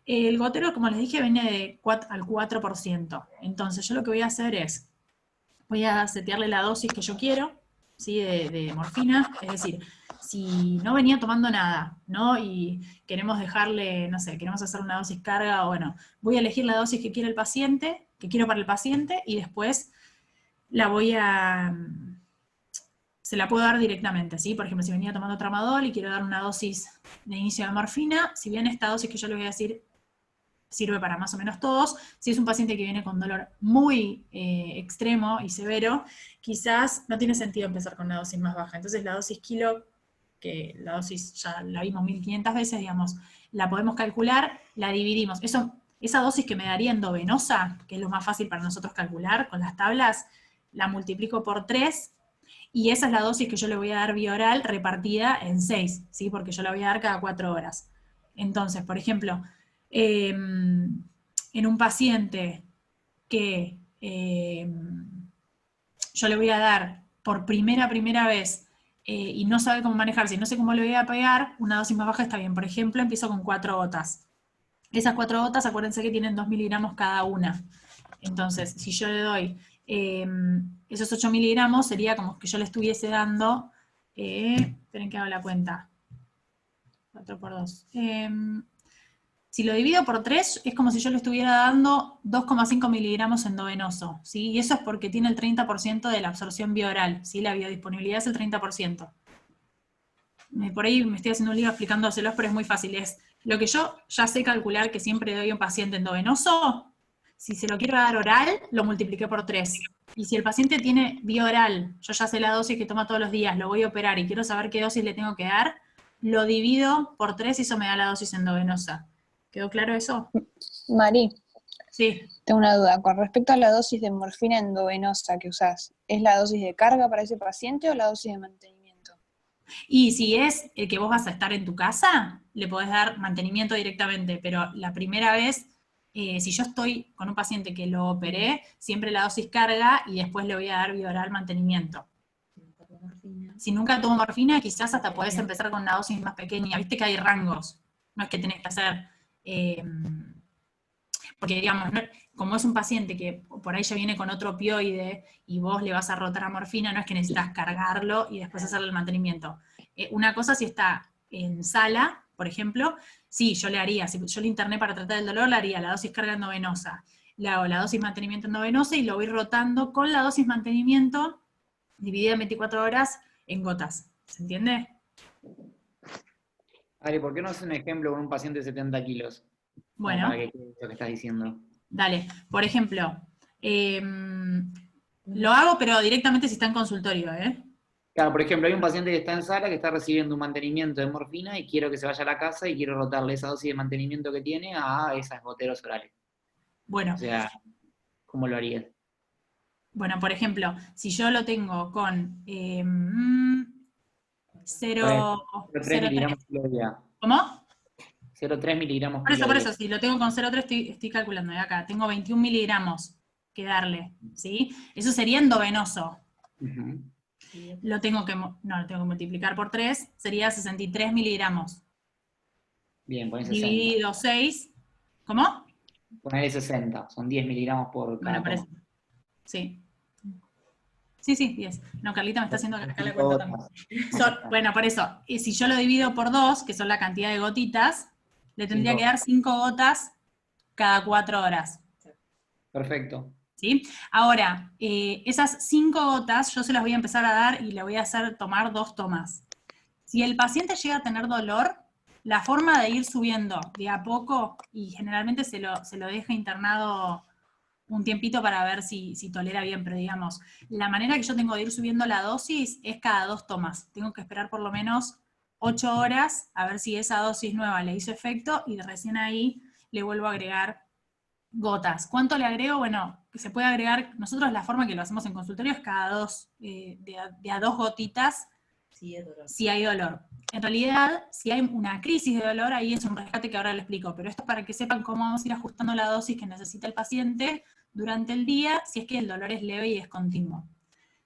El gotero, como les dije, viene de al 4%. Entonces yo lo que voy a hacer es, voy a setearle la dosis que yo quiero, ¿sí? de morfina, es decir, si no venía tomando nada, ¿no? Y queremos dejarle, no sé, queremos hacer una dosis carga, o bueno, voy a elegir la dosis que quiere el paciente, que quiero para el paciente, y después se la puedo dar directamente, ¿sí? Por ejemplo, si venía tomando tramadol y quiero dar una dosis de inicio de morfina, si bien esta dosis que yo le voy a decir sirve para más o menos todos, si es un paciente que viene con dolor muy extremo y severo, quizás no tiene sentido empezar con una dosis más baja. Entonces la dosis kilo, que la dosis ya la vimos 1500 veces, digamos, la podemos calcular, la dividimos. Esa dosis que me daría endovenosa, que es lo más fácil para nosotros calcular con las tablas, la multiplico por 3, y esa es la dosis que yo le voy a dar vía oral repartida en 6, ¿sí? Porque yo la voy a dar cada 4 horas. Entonces, por ejemplo, en un paciente que yo le voy a dar por primera vez y no sabe cómo manejarse y no sé cómo le voy a pegar, una dosis más baja está bien. Por ejemplo, empiezo con 4 gotas. Esas 4 gotas, acuérdense que tienen 2 miligramos cada una. Entonces, si yo le doy esos 8 miligramos, sería como que yo le estuviese dando, esperen que haga la cuenta, 4 por 2. Si lo divido por 3, es como si yo le estuviera dando 2,5 miligramos endovenoso, ¿sí? Y eso es porque tiene el 30% de la absorción vía oral, ¿sí? La biodisponibilidad es el 30%. Por ahí me estoy haciendo un lío explicándoselos, pero es muy fácil. Es lo que yo ya sé calcular que siempre doy a un paciente endovenoso, si se lo quiero dar oral, lo multipliqué por 3. Y si el paciente tiene vía oral, yo ya sé la dosis que toma todos los días, lo voy a operar y quiero saber qué dosis le tengo que dar, lo divido por 3 y eso me da la dosis endovenosa. ¿Quedó claro eso? Mari, Sí. tengo una duda. Con respecto a la dosis de morfina endovenosa que usás, ¿es la dosis de carga para ese paciente o la dosis de mantenimiento? Y si es el que vos vas a estar en tu casa, le podés dar mantenimiento directamente, pero la primera vez, si yo estoy con un paciente que lo operé, siempre la dosis carga y después le voy a dar vía oral mantenimiento. Si nunca tomo morfina, quizás hasta podés empezar con una dosis más pequeña. Viste que hay rangos. No es que tenés que hacer... porque digamos, como es un paciente que por ahí ya viene con otro opioide y vos le vas a rotar a morfina, no es que necesitas cargarlo y después hacerle el mantenimiento. Una cosa, si está en sala, por ejemplo, sí, yo le haría, si yo le interné para tratar el dolor, le haría la dosis carga endovenosa, le hago la dosis mantenimiento endovenosa y lo voy rotando con la dosis mantenimiento dividida en 24 horas en gotas. ¿Se entiende? Ari, ¿por qué no haces un ejemplo con un paciente de 70 kilos? Bueno. Para que quede lo que estás diciendo. Dale, por ejemplo, lo hago pero directamente si está en consultorio, ¿eh? Claro, por ejemplo, hay un paciente que está en sala que está recibiendo un mantenimiento de morfina y quiero que se vaya a la casa y quiero rotarle esa dosis de mantenimiento que tiene a esas goteros orales. Bueno. O sea, ¿cómo lo harías? Bueno, por ejemplo, si yo lo tengo con 0,3 miligramos por día. ¿Cómo? 0,3 miligramos Por eso, si lo tengo con 0,3 estoy calculando de acá, tengo 21 miligramos que darle, ¿sí? Eso sería endovenoso. Uh-huh. Lo tengo que multiplicar por 3, sería 63 miligramos. Bien, ponés 60. Dividido 6, ¿cómo? Ponele 60, son 10 miligramos por cada toma. Sí. Sí, 10. No, Carlita me está haciendo acá la cuenta también. Bueno, por eso, si yo lo divido por 2, que son la cantidad de gotitas, le tendría que dar 5 gotas cada 4 horas. Perfecto. ¿Sí? Ahora, esas 5 gotas yo se las voy a empezar a dar y le voy a hacer tomar 2 tomas. Si el paciente llega a tener dolor, la forma de ir subiendo de a poco, y generalmente se lo deja internado un tiempito para ver si tolera bien, pero digamos, la manera que yo tengo de ir subiendo la dosis es cada 2 tomas. Tengo que esperar por lo menos 8 horas a ver si esa dosis nueva le hizo efecto y recién ahí le vuelvo a agregar gotas. ¿Cuánto le agrego? Bueno, que se puede agregar, nosotros la forma que lo hacemos en consultorio es cada 2, de a 2 gotitas Sí, es dolor. si hay dolor. En realidad, si hay una crisis de dolor, ahí es un rescate que ahora le explico, pero esto es para que sepan cómo vamos a ir ajustando la dosis que necesita el paciente durante el día, si es que el dolor es leve y es continuo.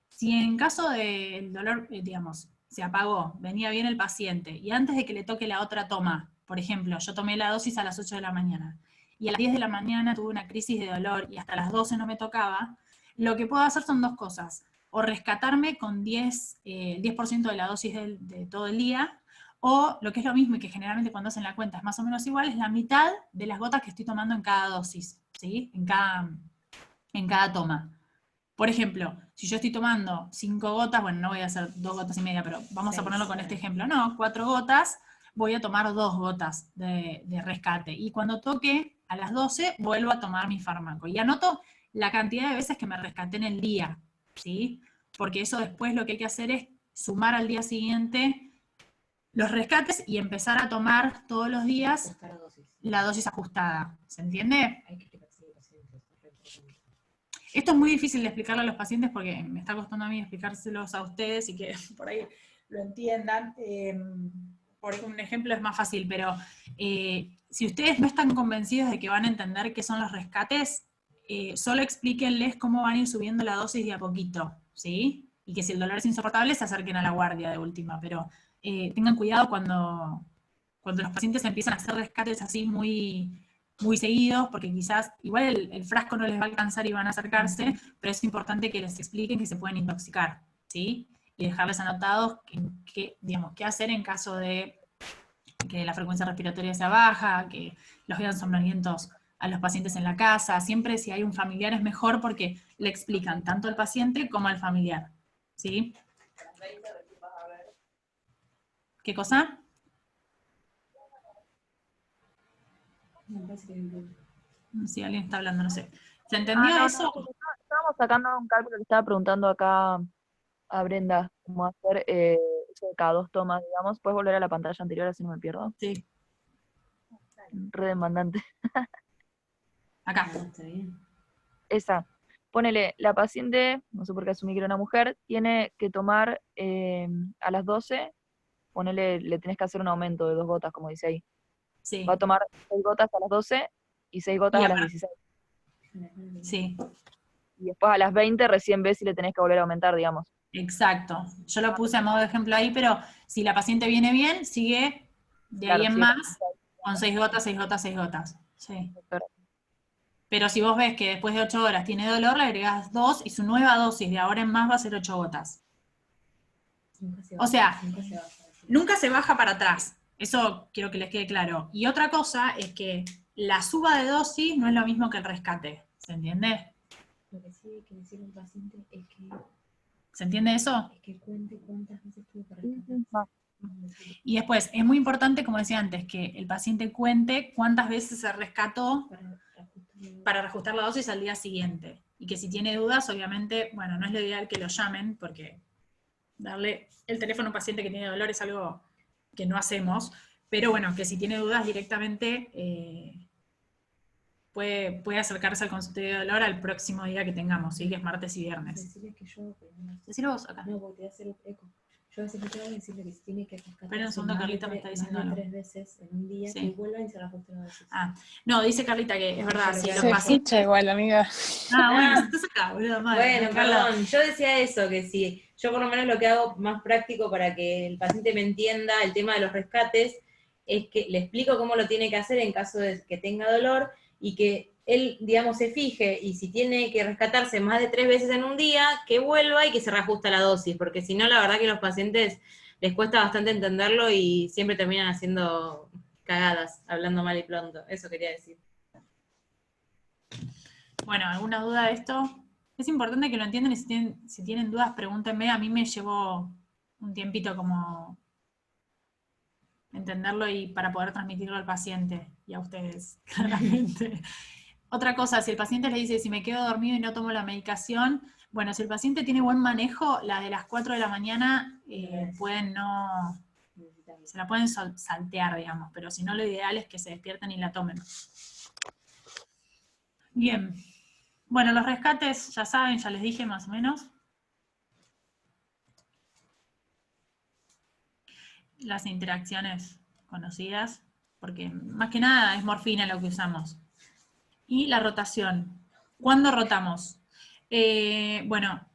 Si en caso del dolor, digamos, se apagó, venía bien el paciente, y antes de que le toque la otra toma, por ejemplo, yo tomé la dosis a las 8 de la mañana, y a las 10 de la mañana tuve una crisis de dolor, y hasta las 12 no me tocaba, lo que puedo hacer son 2 cosas. O rescatarme con 10% de la dosis de todo el día, o lo que es lo mismo y que generalmente cuando hacen la cuenta es más o menos igual, es la mitad de las gotas que estoy tomando en cada dosis, ¿sí? En cada toma. Por ejemplo, si yo estoy tomando 5 gotas, bueno, no voy a hacer 2 gotas y media, pero vamos a 6, ponerlo con este ejemplo, no, 4 gotas, voy a tomar 2 gotas de rescate. Y cuando toque a las 12, vuelvo a tomar mi fármaco. Y anoto la cantidad de veces que me rescaté en el día, ¿sí? Porque eso después lo que hay que hacer es sumar al día siguiente los rescates y empezar a tomar todos los días Ajustar la dosis. la dosis ajustada. ¿Se entiende? Hay que explicarse al paciente, esto es re importante. Esto es muy difícil de explicarle a los pacientes porque me está costando a mí explicárselos a ustedes y que por ahí lo entiendan. Por un ejemplo es más fácil, pero si ustedes no están convencidos de que van a entender qué son los rescates, solo explíquenles cómo van a ir subiendo la dosis de a poquito, ¿sí? Y que si el dolor es insoportable, se acerquen a la guardia de última, pero tengan cuidado cuando los pacientes empiezan a hacer rescates así muy seguidos, porque quizás igual el frasco no les va a alcanzar y van a acercarse, pero es importante que les expliquen que se pueden intoxicar, ¿sí? Y dejarles anotados digamos, qué hacer en caso de que la frecuencia respiratoria sea baja, que los vean somnolientos a los pacientes en la casa. Siempre si hay un familiar es mejor porque le explican tanto al paciente como al familiar, ¿sí? ¿Qué cosa? Me parece que Si alguien está hablando, no sé. ¿Se entendió No, eso? estábamos sacando un cálculo que estaba preguntando acá a Brenda cómo hacer eso de cada 2 tomas, digamos. ¿Puedes volver a la pantalla anterior así no me pierdo? Sí, Re demandante. acá. está bien. Esa. Ponele, la paciente, no sé por qué asumí que era una mujer, tiene que tomar a las 12, ponele, le tenés que hacer un aumento de 2 gotas, como dice ahí. Sí, Va a tomar 6 gotas a las 12 y 6 gotas Y a las aparte- 16. sí, Y después a las 20 recién ves si le tenés que volver a aumentar, digamos. exacto. Yo lo puse a modo de ejemplo ahí, pero si la paciente viene bien, sigue de ahí Claro, en sí, más con 6 gotas, 6 gotas, 6 gotas. Sí. pero- Pero si vos ves que después de 8 horas tiene dolor, le agregás 2 y su nueva dosis de ahora en más va a ser 8 gotas. Nunca se O sea, nunca se baja. Nunca se baja para atrás. Eso quiero que les quede claro. Y otra cosa es que la suba de dosis no es lo mismo que el rescate. ¿Se entiende? Lo que sí hay que decirle al paciente es ¿Se entiende eso? que cuente cuántas veces tuvo para Sí, sí, rescatarse. Y después, es muy importante, como decía antes, que el paciente cuente cuántas veces se rescató para reajustar la dosis al día siguiente. Y que si tiene dudas, obviamente, bueno, no es lo ideal que lo llamen, porque darle el teléfono a un paciente que tiene dolor es algo que no hacemos, pero bueno, que si tiene dudas directamente puede acercarse al consultorio de dolor al próximo día que tengamos, ¿sí? Que es martes y viernes. Decirle que yo, Decilo vos acá. no, porque te voy a hacer eco. Yo a veces le tengo que decirle que si tiene que rescatarse Espera un segundo, Carlita me está diciendo más de algo. 3 veces en un día, Sí. que vuelva y se la ajuste la dosis. Ah, no, dice Carlita que es verdad, si Se los Se pacientes... escucha igual, amiga. Ah, bueno, si estás acá, boludo, madre. Bueno, Carla. perdón, yo decía eso, que si yo por lo menos lo que hago más práctico para que el paciente me entienda el tema de los rescates, es que le explico cómo lo tiene que hacer en caso de que tenga dolor y que él, digamos, se fije y si tiene que rescatarse más de 3 veces en un día, que vuelva y que se reajusta la dosis, porque si no, la verdad que a los pacientes les cuesta bastante entenderlo y siempre terminan haciendo cagadas, hablando mal y pronto. Eso quería decir. Bueno, ¿alguna duda de esto? Es importante que lo entiendan y si tienen dudas, pregúntenme. A mí me llevó un tiempito como entenderlo y para poder transmitirlo al paciente y a ustedes, claramente. Otra cosa, si el paciente le dice, si me quedo dormido y no tomo la medicación, bueno, si el paciente tiene buen manejo, la de las 4 de la mañana pueden no, se la pueden saltear, digamos, pero si no, lo ideal es que se despierten y la tomen. Bien. Bueno, los rescates, ya saben, ya les dije más o menos. Las interacciones conocidas, porque más que nada es morfina lo que usamos. Y la rotación. ¿Cuándo rotamos? Bueno,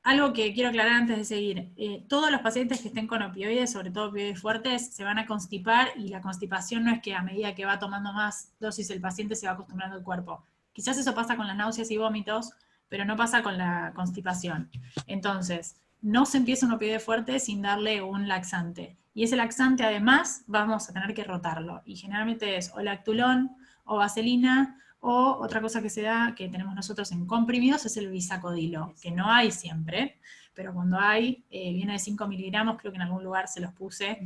algo que quiero aclarar antes de seguir. Todos los pacientes que estén con opioides, sobre todo opioides fuertes, se van a constipar, y la constipación no es que a medida que va tomando más dosis el paciente se va acostumbrando al cuerpo. Quizás eso pasa con las náuseas y vómitos, pero no pasa con la constipación. Entonces, no se empieza un opioide fuerte sin darle un laxante. Y ese laxante, además, vamos a tener que rotarlo. Y generalmente es o lactulón, o vaselina, o otra cosa que se da, que tenemos nosotros en comprimidos, es el bisacodilo, que no hay siempre, pero cuando hay, viene de 5 miligramos, creo que en algún lugar se los puse.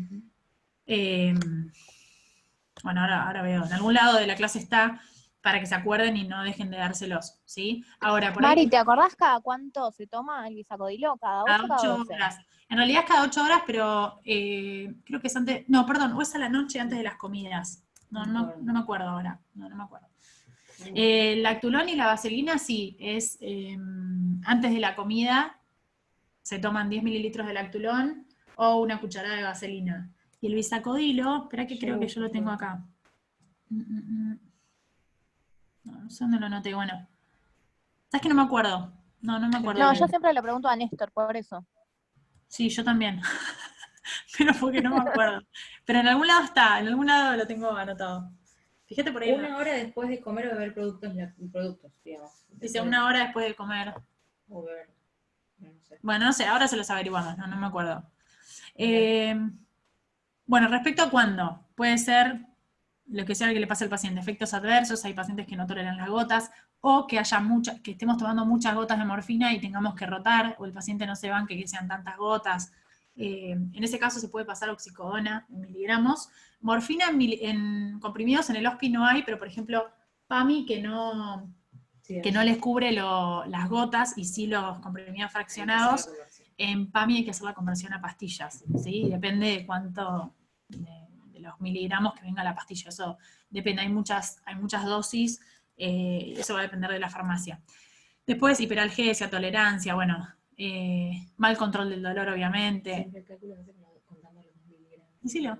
Bueno, ahora veo, en algún lado de la clase está, para que se acuerden y no dejen de dárselos, ¿sí? Ahora, por Mari, ahí, ¿te acordás cada cuánto se toma el bisacodilo? ¿Cada 8 o cada 8 12? horas. En realidad es cada 8 horas, pero creo que es antes, no, perdón, o es a la noche antes de las comidas. No me acuerdo ahora, no me acuerdo. El lactulón y la vaselina sí, es antes de la comida, se toman 10 mililitros de lactulón o una cucharada de vaselina. Y el bisacodilo, espera que creo que yo lo tengo acá. No sé dónde lo anoté, bueno. ¿Sabes que no me acuerdo? No me acuerdo. No, yo siempre le pregunto a Néstor, por eso. Sí, yo también. Pero porque no me acuerdo. Pero en algún lado está, en algún lado lo tengo anotado. Fíjate por ahí. Una hora después de comer o beber productos, digamos. Dice 1 hora después de comer. O beber, no sé. Bueno, no sé, ahora se los averiguamos, no me acuerdo. Bueno, respecto a cuándo, puede ser lo que sea que le pase al paciente, efectos adversos, hay pacientes que no toleran las gotas, o que haya que estemos tomando muchas gotas de morfina y tengamos que rotar, o el paciente no se banque que sean tantas gotas. En ese caso se puede pasar oxicodona en miligramos. Morfina en comprimidos en el hospi no hay, pero por ejemplo, PAMI que no les cubre las gotas y sí los comprimidos fraccionados, en PAMI hay que hacer la conversión a pastillas, ¿sí? Depende de cuánto, de los miligramos que venga la pastilla, eso depende, hay muchas dosis, eso va a depender de la farmacia. Después, hiperalgesia, tolerancia, bueno, mal control del dolor, obviamente. Siempre el cálculo no se me contando los miligramos. Decilo.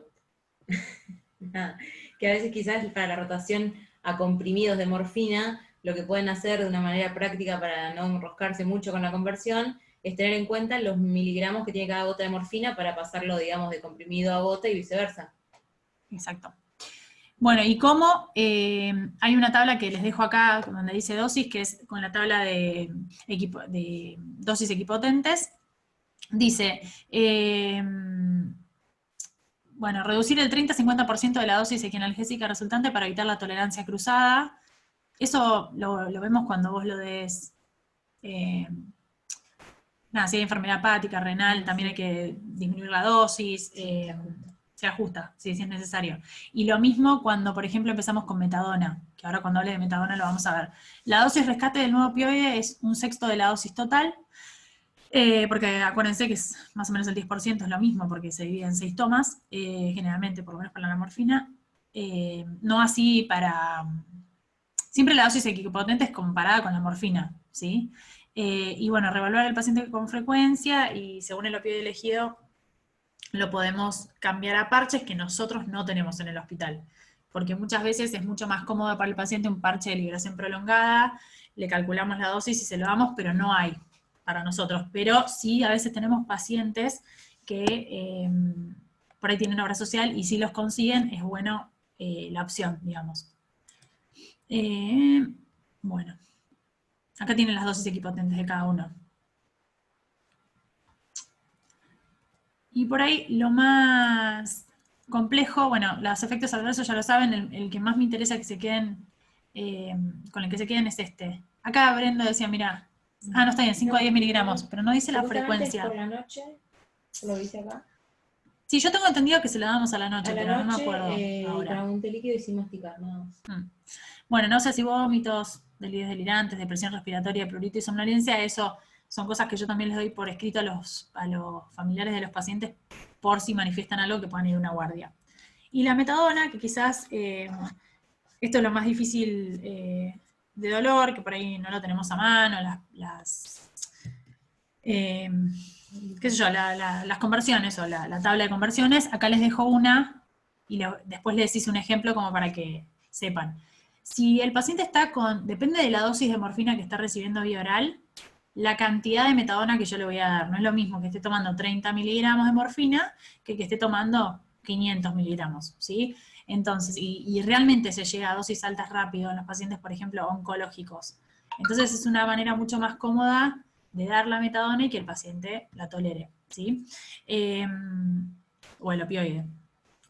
Nada, que a veces quizás para la rotación a comprimidos de morfina, lo que pueden hacer de una manera práctica para no enroscarse mucho con la conversión, es tener en cuenta los miligramos que tiene cada gota de morfina para pasarlo, digamos, de comprimido a gota y viceversa. Exacto. Bueno, y como hay una tabla que les dejo acá donde dice dosis, que es con la tabla de dosis equipotentes, dice, bueno, reducir el 30-50% de la dosis equianalgésica resultante para evitar la tolerancia cruzada. Eso lo vemos cuando vos lo des, si hay enfermedad hepática, renal, también hay que disminuir la dosis, se ajusta, si es necesario. Y lo mismo cuando, por ejemplo, empezamos con metadona, que ahora cuando hable de metadona lo vamos a ver. La dosis rescate del nuevo opioide es 1/6 de la dosis total, porque acuérdense que es más o menos el 10%, es lo mismo, porque se divide en 6 tomas, generalmente, por lo menos para la morfina, no así para... Siempre la dosis equipotente es comparada con la morfina, ¿sí? Y bueno, reevaluar al paciente con frecuencia, y según el opioide elegido, lo podemos cambiar a parches que nosotros no tenemos en el hospital. Porque muchas veces es mucho más cómodo para el paciente un parche de liberación prolongada, le calculamos la dosis y se lo damos, pero no hay para nosotros. Pero sí, a veces tenemos pacientes que por ahí tienen obra social, y si los consiguen, es bueno la opción, digamos. Bueno, acá tienen las dosis equipotentes de cada uno. Y por ahí lo más complejo, bueno, los efectos adversos ya lo saben, el que más me interesa que se queden, con el que se queden es este. Acá Brenda decía, mira, no está bien, 5 a 10 miligramos, pero no dice la frecuencia. ¿Por la noche? ¿Lo dice acá? Sí, yo tengo entendido que se la damos a la noche, A la pero no me noche, acuerdo y ahora. tragunte líquido y sin masticar, nada más. Bueno, náuseas y vómitos, delirios delirantes, depresión respiratoria, prurito y somnolencia, eso son cosas que yo también les doy por escrito a los familiares de los pacientes por si manifiestan algo que puedan ir a una guardia. Y la metadona, que quizás esto es lo más difícil de dolor, que por ahí no lo tenemos a mano, qué sé yo, las conversiones o la tabla de conversiones, acá les dejo una y después les hice un ejemplo como para que sepan. Si el paciente está depende de la dosis de morfina que está recibiendo vía oral, la cantidad de metadona que yo le voy a dar. No es lo mismo que esté tomando 30 miligramos de morfina que esté tomando 500 miligramos, ¿sí? Entonces, y realmente se llega a dosis altas rápido en los pacientes, por ejemplo, oncológicos. Entonces es una manera mucho más cómoda de dar la metadona y que el paciente la tolere, ¿sí? O el opioide.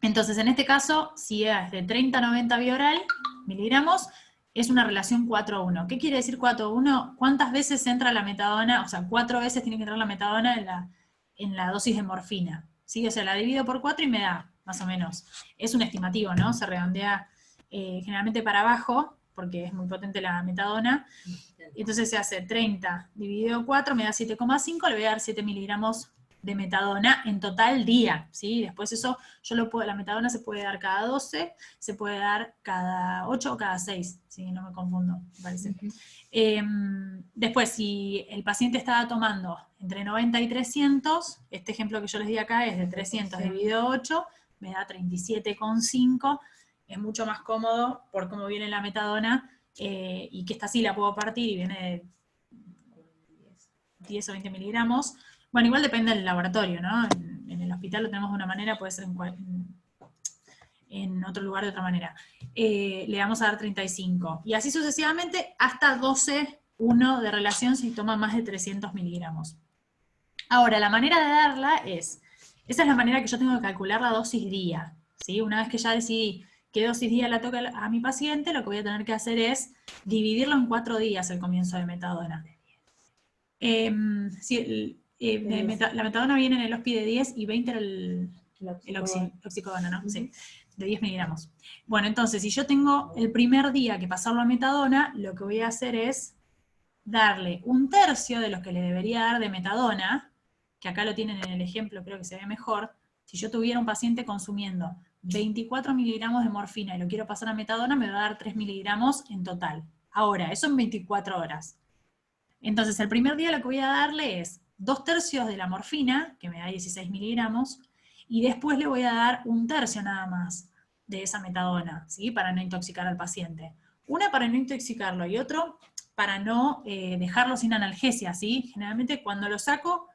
Entonces, en este caso, si es de 30 a 90 vía oral, miligramos, es una relación 4-1. ¿Qué quiere decir 4-1? ¿Cuántas veces entra la metadona? O sea, 4 veces tiene que entrar la metadona en la dosis de morfina, ¿sí? O sea, la divido por 4 y me da, más o menos. Es un estimativo, ¿no? Se redondea generalmente para abajo, porque es muy potente la metadona. Entonces se hace 30 dividido 4, me da 7,5, le voy a dar 7 miligramos de metadona en total día, ¿sí? Después eso, la metadona se puede dar cada 12, se puede dar cada 8 o cada 6, si no me confundo, me parece. Después, si el paciente estaba tomando entre 90 y 300, este ejemplo que yo les di acá es de 300 dividido 8, me da 37,5, es mucho más cómodo por cómo viene la metadona, y que esta sí la puedo partir y viene de 10 o 20 miligramos. Bueno, igual depende del laboratorio, ¿no? En el hospital lo tenemos de una manera, puede ser en otro lugar de otra manera. Le vamos a dar 35. Y así sucesivamente hasta 12,1 de relación si toma más de 300 miligramos. Ahora, la manera de darla esa es la manera que yo tengo que calcular la dosis día, ¿sí? Una vez que ya decidí qué dosis día la toca a mi paciente, lo que voy a tener que hacer es dividirlo en 4 días el comienzo de metadona. La metadona viene en el OSPI de 10 y 20 era el oxicodona, ¿no? Sí, de 10 miligramos. Bueno, entonces, si yo tengo el primer día que pasarlo a metadona, lo que voy a hacer es darle 1/3 de lo que le debería dar de metadona, que acá lo tienen en el ejemplo, creo que se ve mejor. Si yo tuviera un paciente consumiendo 24 miligramos de morfina y lo quiero pasar a metadona, me va a dar 3 miligramos en total. Ahora, eso en 24 horas. Entonces, el primer día lo que voy a darle es 2/3 de la morfina, que me da 16 miligramos, y después le voy a dar 1/3 nada más de esa metadona, ¿sí? Para no intoxicar al paciente. Una para no intoxicarlo y otro para no dejarlo sin analgesia, ¿sí? Generalmente cuando saco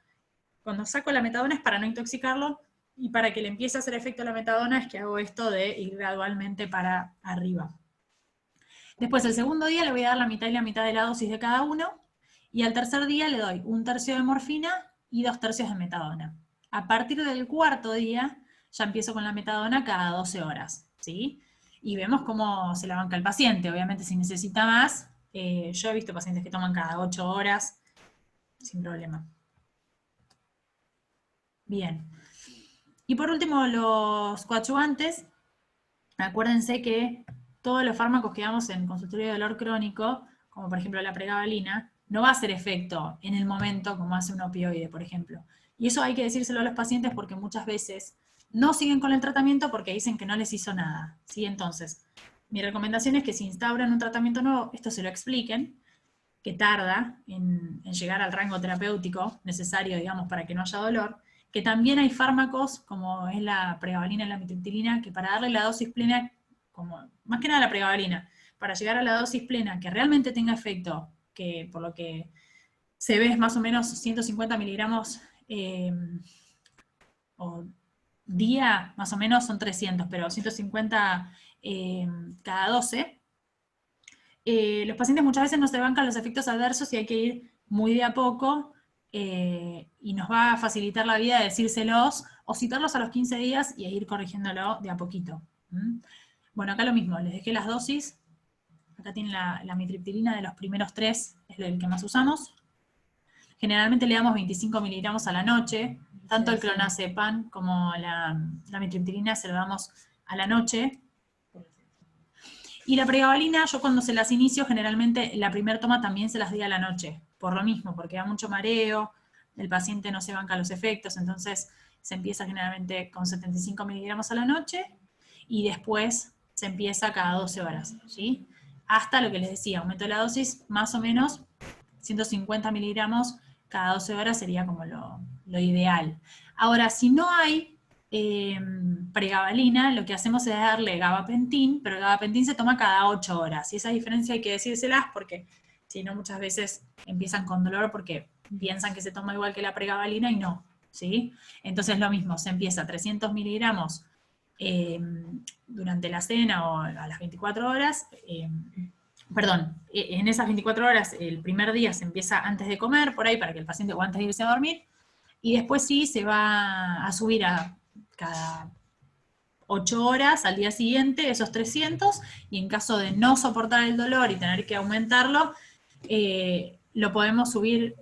la metadona es para no intoxicarlo, y para que le empiece a hacer efecto la metadona es que hago esto de ir gradualmente para arriba. Después, el segundo día le voy a dar la mitad y la mitad de la dosis de cada uno, y al tercer día le doy 1/3 de morfina y 2/3 de metadona. A partir del cuarto día ya empiezo con la metadona cada 12 horas, ¿sí? Y vemos cómo se la banca el paciente. Obviamente si necesita más, yo he visto pacientes que toman cada 8 horas sin problema. Bien. Y por último, los coadyuvantes. Acuérdense que todos los fármacos que damos en consultorio de dolor crónico, como por ejemplo la pregabalina, no va a hacer efecto en el momento como hace un opioide, por ejemplo. Y eso hay que decírselo a los pacientes porque muchas veces no siguen con el tratamiento porque dicen que no les hizo nada, ¿sí? Entonces, mi recomendación es que si instauran un tratamiento nuevo, esto se lo expliquen, que tarda en llegar al rango terapéutico necesario, digamos, para que no haya dolor, que también hay fármacos, como es la pregabalina y la amitriptilina, que para darle la dosis plena, más que nada la pregabalina, para llegar a la dosis plena que realmente tenga efecto, que por lo que se ve es más o menos 150 miligramos o día, más o menos son 300, pero 150 cada 12, los pacientes muchas veces no se bancan los efectos adversos y hay que ir muy de a poco, y nos va a facilitar la vida decírselos o citarlos a los 15 días y ir corrigiéndolo de a poquito. Bueno, acá lo mismo, les dejé las dosis. Acá tienen la amitriptilina de los primeros 3, es el que más usamos. Generalmente le damos 25 miligramos a la noche, Tanto el clonazepam como la mitriptilina se lo damos a la noche. Y la pregabalina, yo cuando se las inicio, generalmente la primera toma también se las doy a la noche, por lo mismo, porque da mucho mareo, el paciente no se banca los efectos, entonces se empieza generalmente con 75 miligramos a la noche, y después se empieza cada 12 horas, ¿sí? Hasta lo que les decía, aumento de la dosis, más o menos 150 miligramos cada 12 horas sería como lo ideal. Ahora, si no hay pregabalina, lo que hacemos es darle gabapentin, pero el gabapentin se toma cada 8 horas, y esa diferencia hay que decírselas porque si no muchas veces empiezan con dolor porque piensan que se toma igual que la pregabalina y no, ¿sí? Entonces lo mismo, se empieza 300 miligramos durante la cena o a las 24 horas, en esas 24 horas, el primer día se empieza antes de comer, por ahí, para que el paciente, o antes de irse a dormir, y después sí se va a subir a cada 8 horas al día siguiente, esos 300, y en caso de no soportar el dolor y tener que aumentarlo, lo podemos subir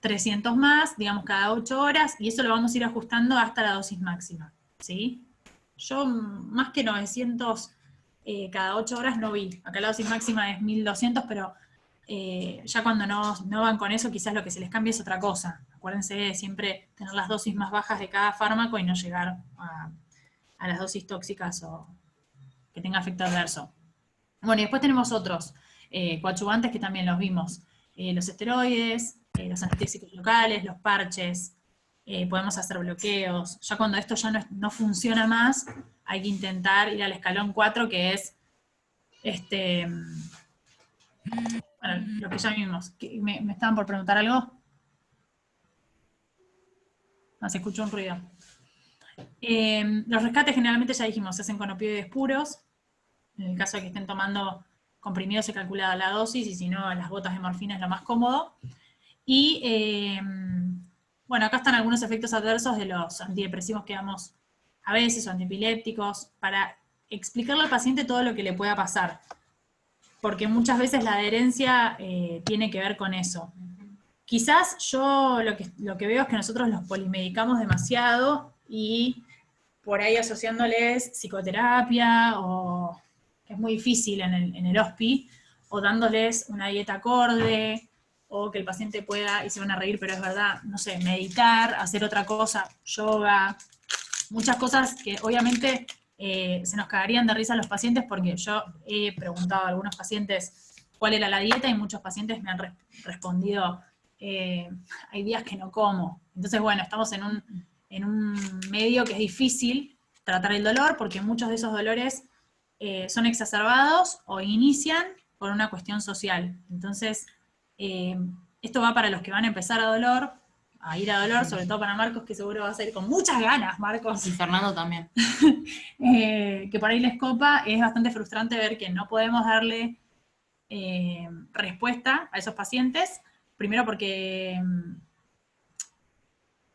300 más, digamos cada 8 horas, y eso lo vamos a ir ajustando hasta la dosis máxima, ¿sí? Yo más que 900 cada 8 horas no vi. Acá la dosis máxima es 1200, pero ya cuando no van con eso, quizás lo que se les cambia es otra cosa. Acuérdense de siempre tener las dosis más bajas de cada fármaco y no llegar a las dosis tóxicas o que tenga efecto adverso. Bueno, y después tenemos otros coadyuvantes que también los vimos. Los esteroides, los anestésicos locales, los parches, podemos hacer bloqueos. Ya cuando esto ya no funciona más, hay que intentar ir al escalón 4, que es bueno, lo que ya vimos. ¿Me estaban por preguntar algo? No, se escuchó un ruido. Los rescates generalmente ya dijimos, se hacen con opioides puros. En el caso de que estén tomando comprimidos se calcula la dosis, y si no, las gotas de morfina es lo más cómodo. Y bueno, acá están algunos efectos adversos de los antidepresivos que damos a veces, o antiepilépticos, para explicarle al paciente todo lo que le pueda pasar. Porque muchas veces la adherencia tiene que ver con eso. Quizás yo lo que veo es que nosotros los polimedicamos demasiado, y por ahí asociándoles psicoterapia, o que es muy difícil en el hospi, o dándoles una dieta acorde, o que el paciente pueda, y se van a reír, pero es verdad, no sé, meditar, hacer otra cosa, yoga, muchas cosas que obviamente se nos cagarían de risa a los pacientes, porque yo he preguntado a algunos pacientes cuál era la dieta, y muchos pacientes me han respondido, hay días que no como. Entonces, bueno, estamos en un medio que es difícil tratar el dolor, porque muchos de esos dolores son exacerbados o inician por una cuestión social. Entonces, esto va para los que van a empezar a ir a dolor, sobre todo para Marcos, que seguro va a salir con muchas ganas, Marcos. Y Fernando también. Que por ahí les copa. Es bastante frustrante ver que no podemos darle respuesta a esos pacientes, primero porque,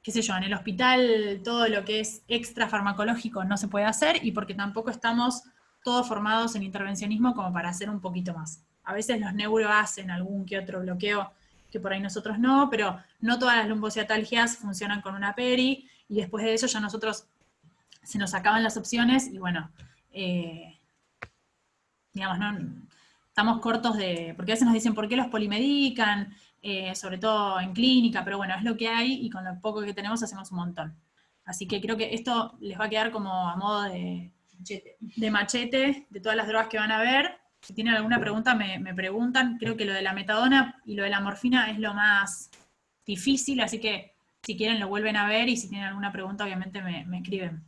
qué sé yo, en el hospital todo lo que es extra farmacológico no se puede hacer, y porque tampoco estamos todos formados en intervencionismo como para hacer un poquito más. A veces los neuro hacen algún que otro bloqueo que por ahí nosotros no, pero no todas las lumbociatalgias funcionan con una peri, y después de eso ya nosotros se nos acaban las opciones, y bueno, digamos, no estamos cortos porque a veces nos dicen por qué los polimedican, sobre todo en clínica, pero bueno, es lo que hay, y con lo poco que tenemos hacemos un montón. Así que creo que esto les va a quedar como a modo de machete de todas las drogas que van a ver. Si tienen alguna pregunta me preguntan. Creo que lo de la metadona y lo de la morfina es lo más difícil, así que si quieren lo vuelven a ver, y si tienen alguna pregunta obviamente me escriben.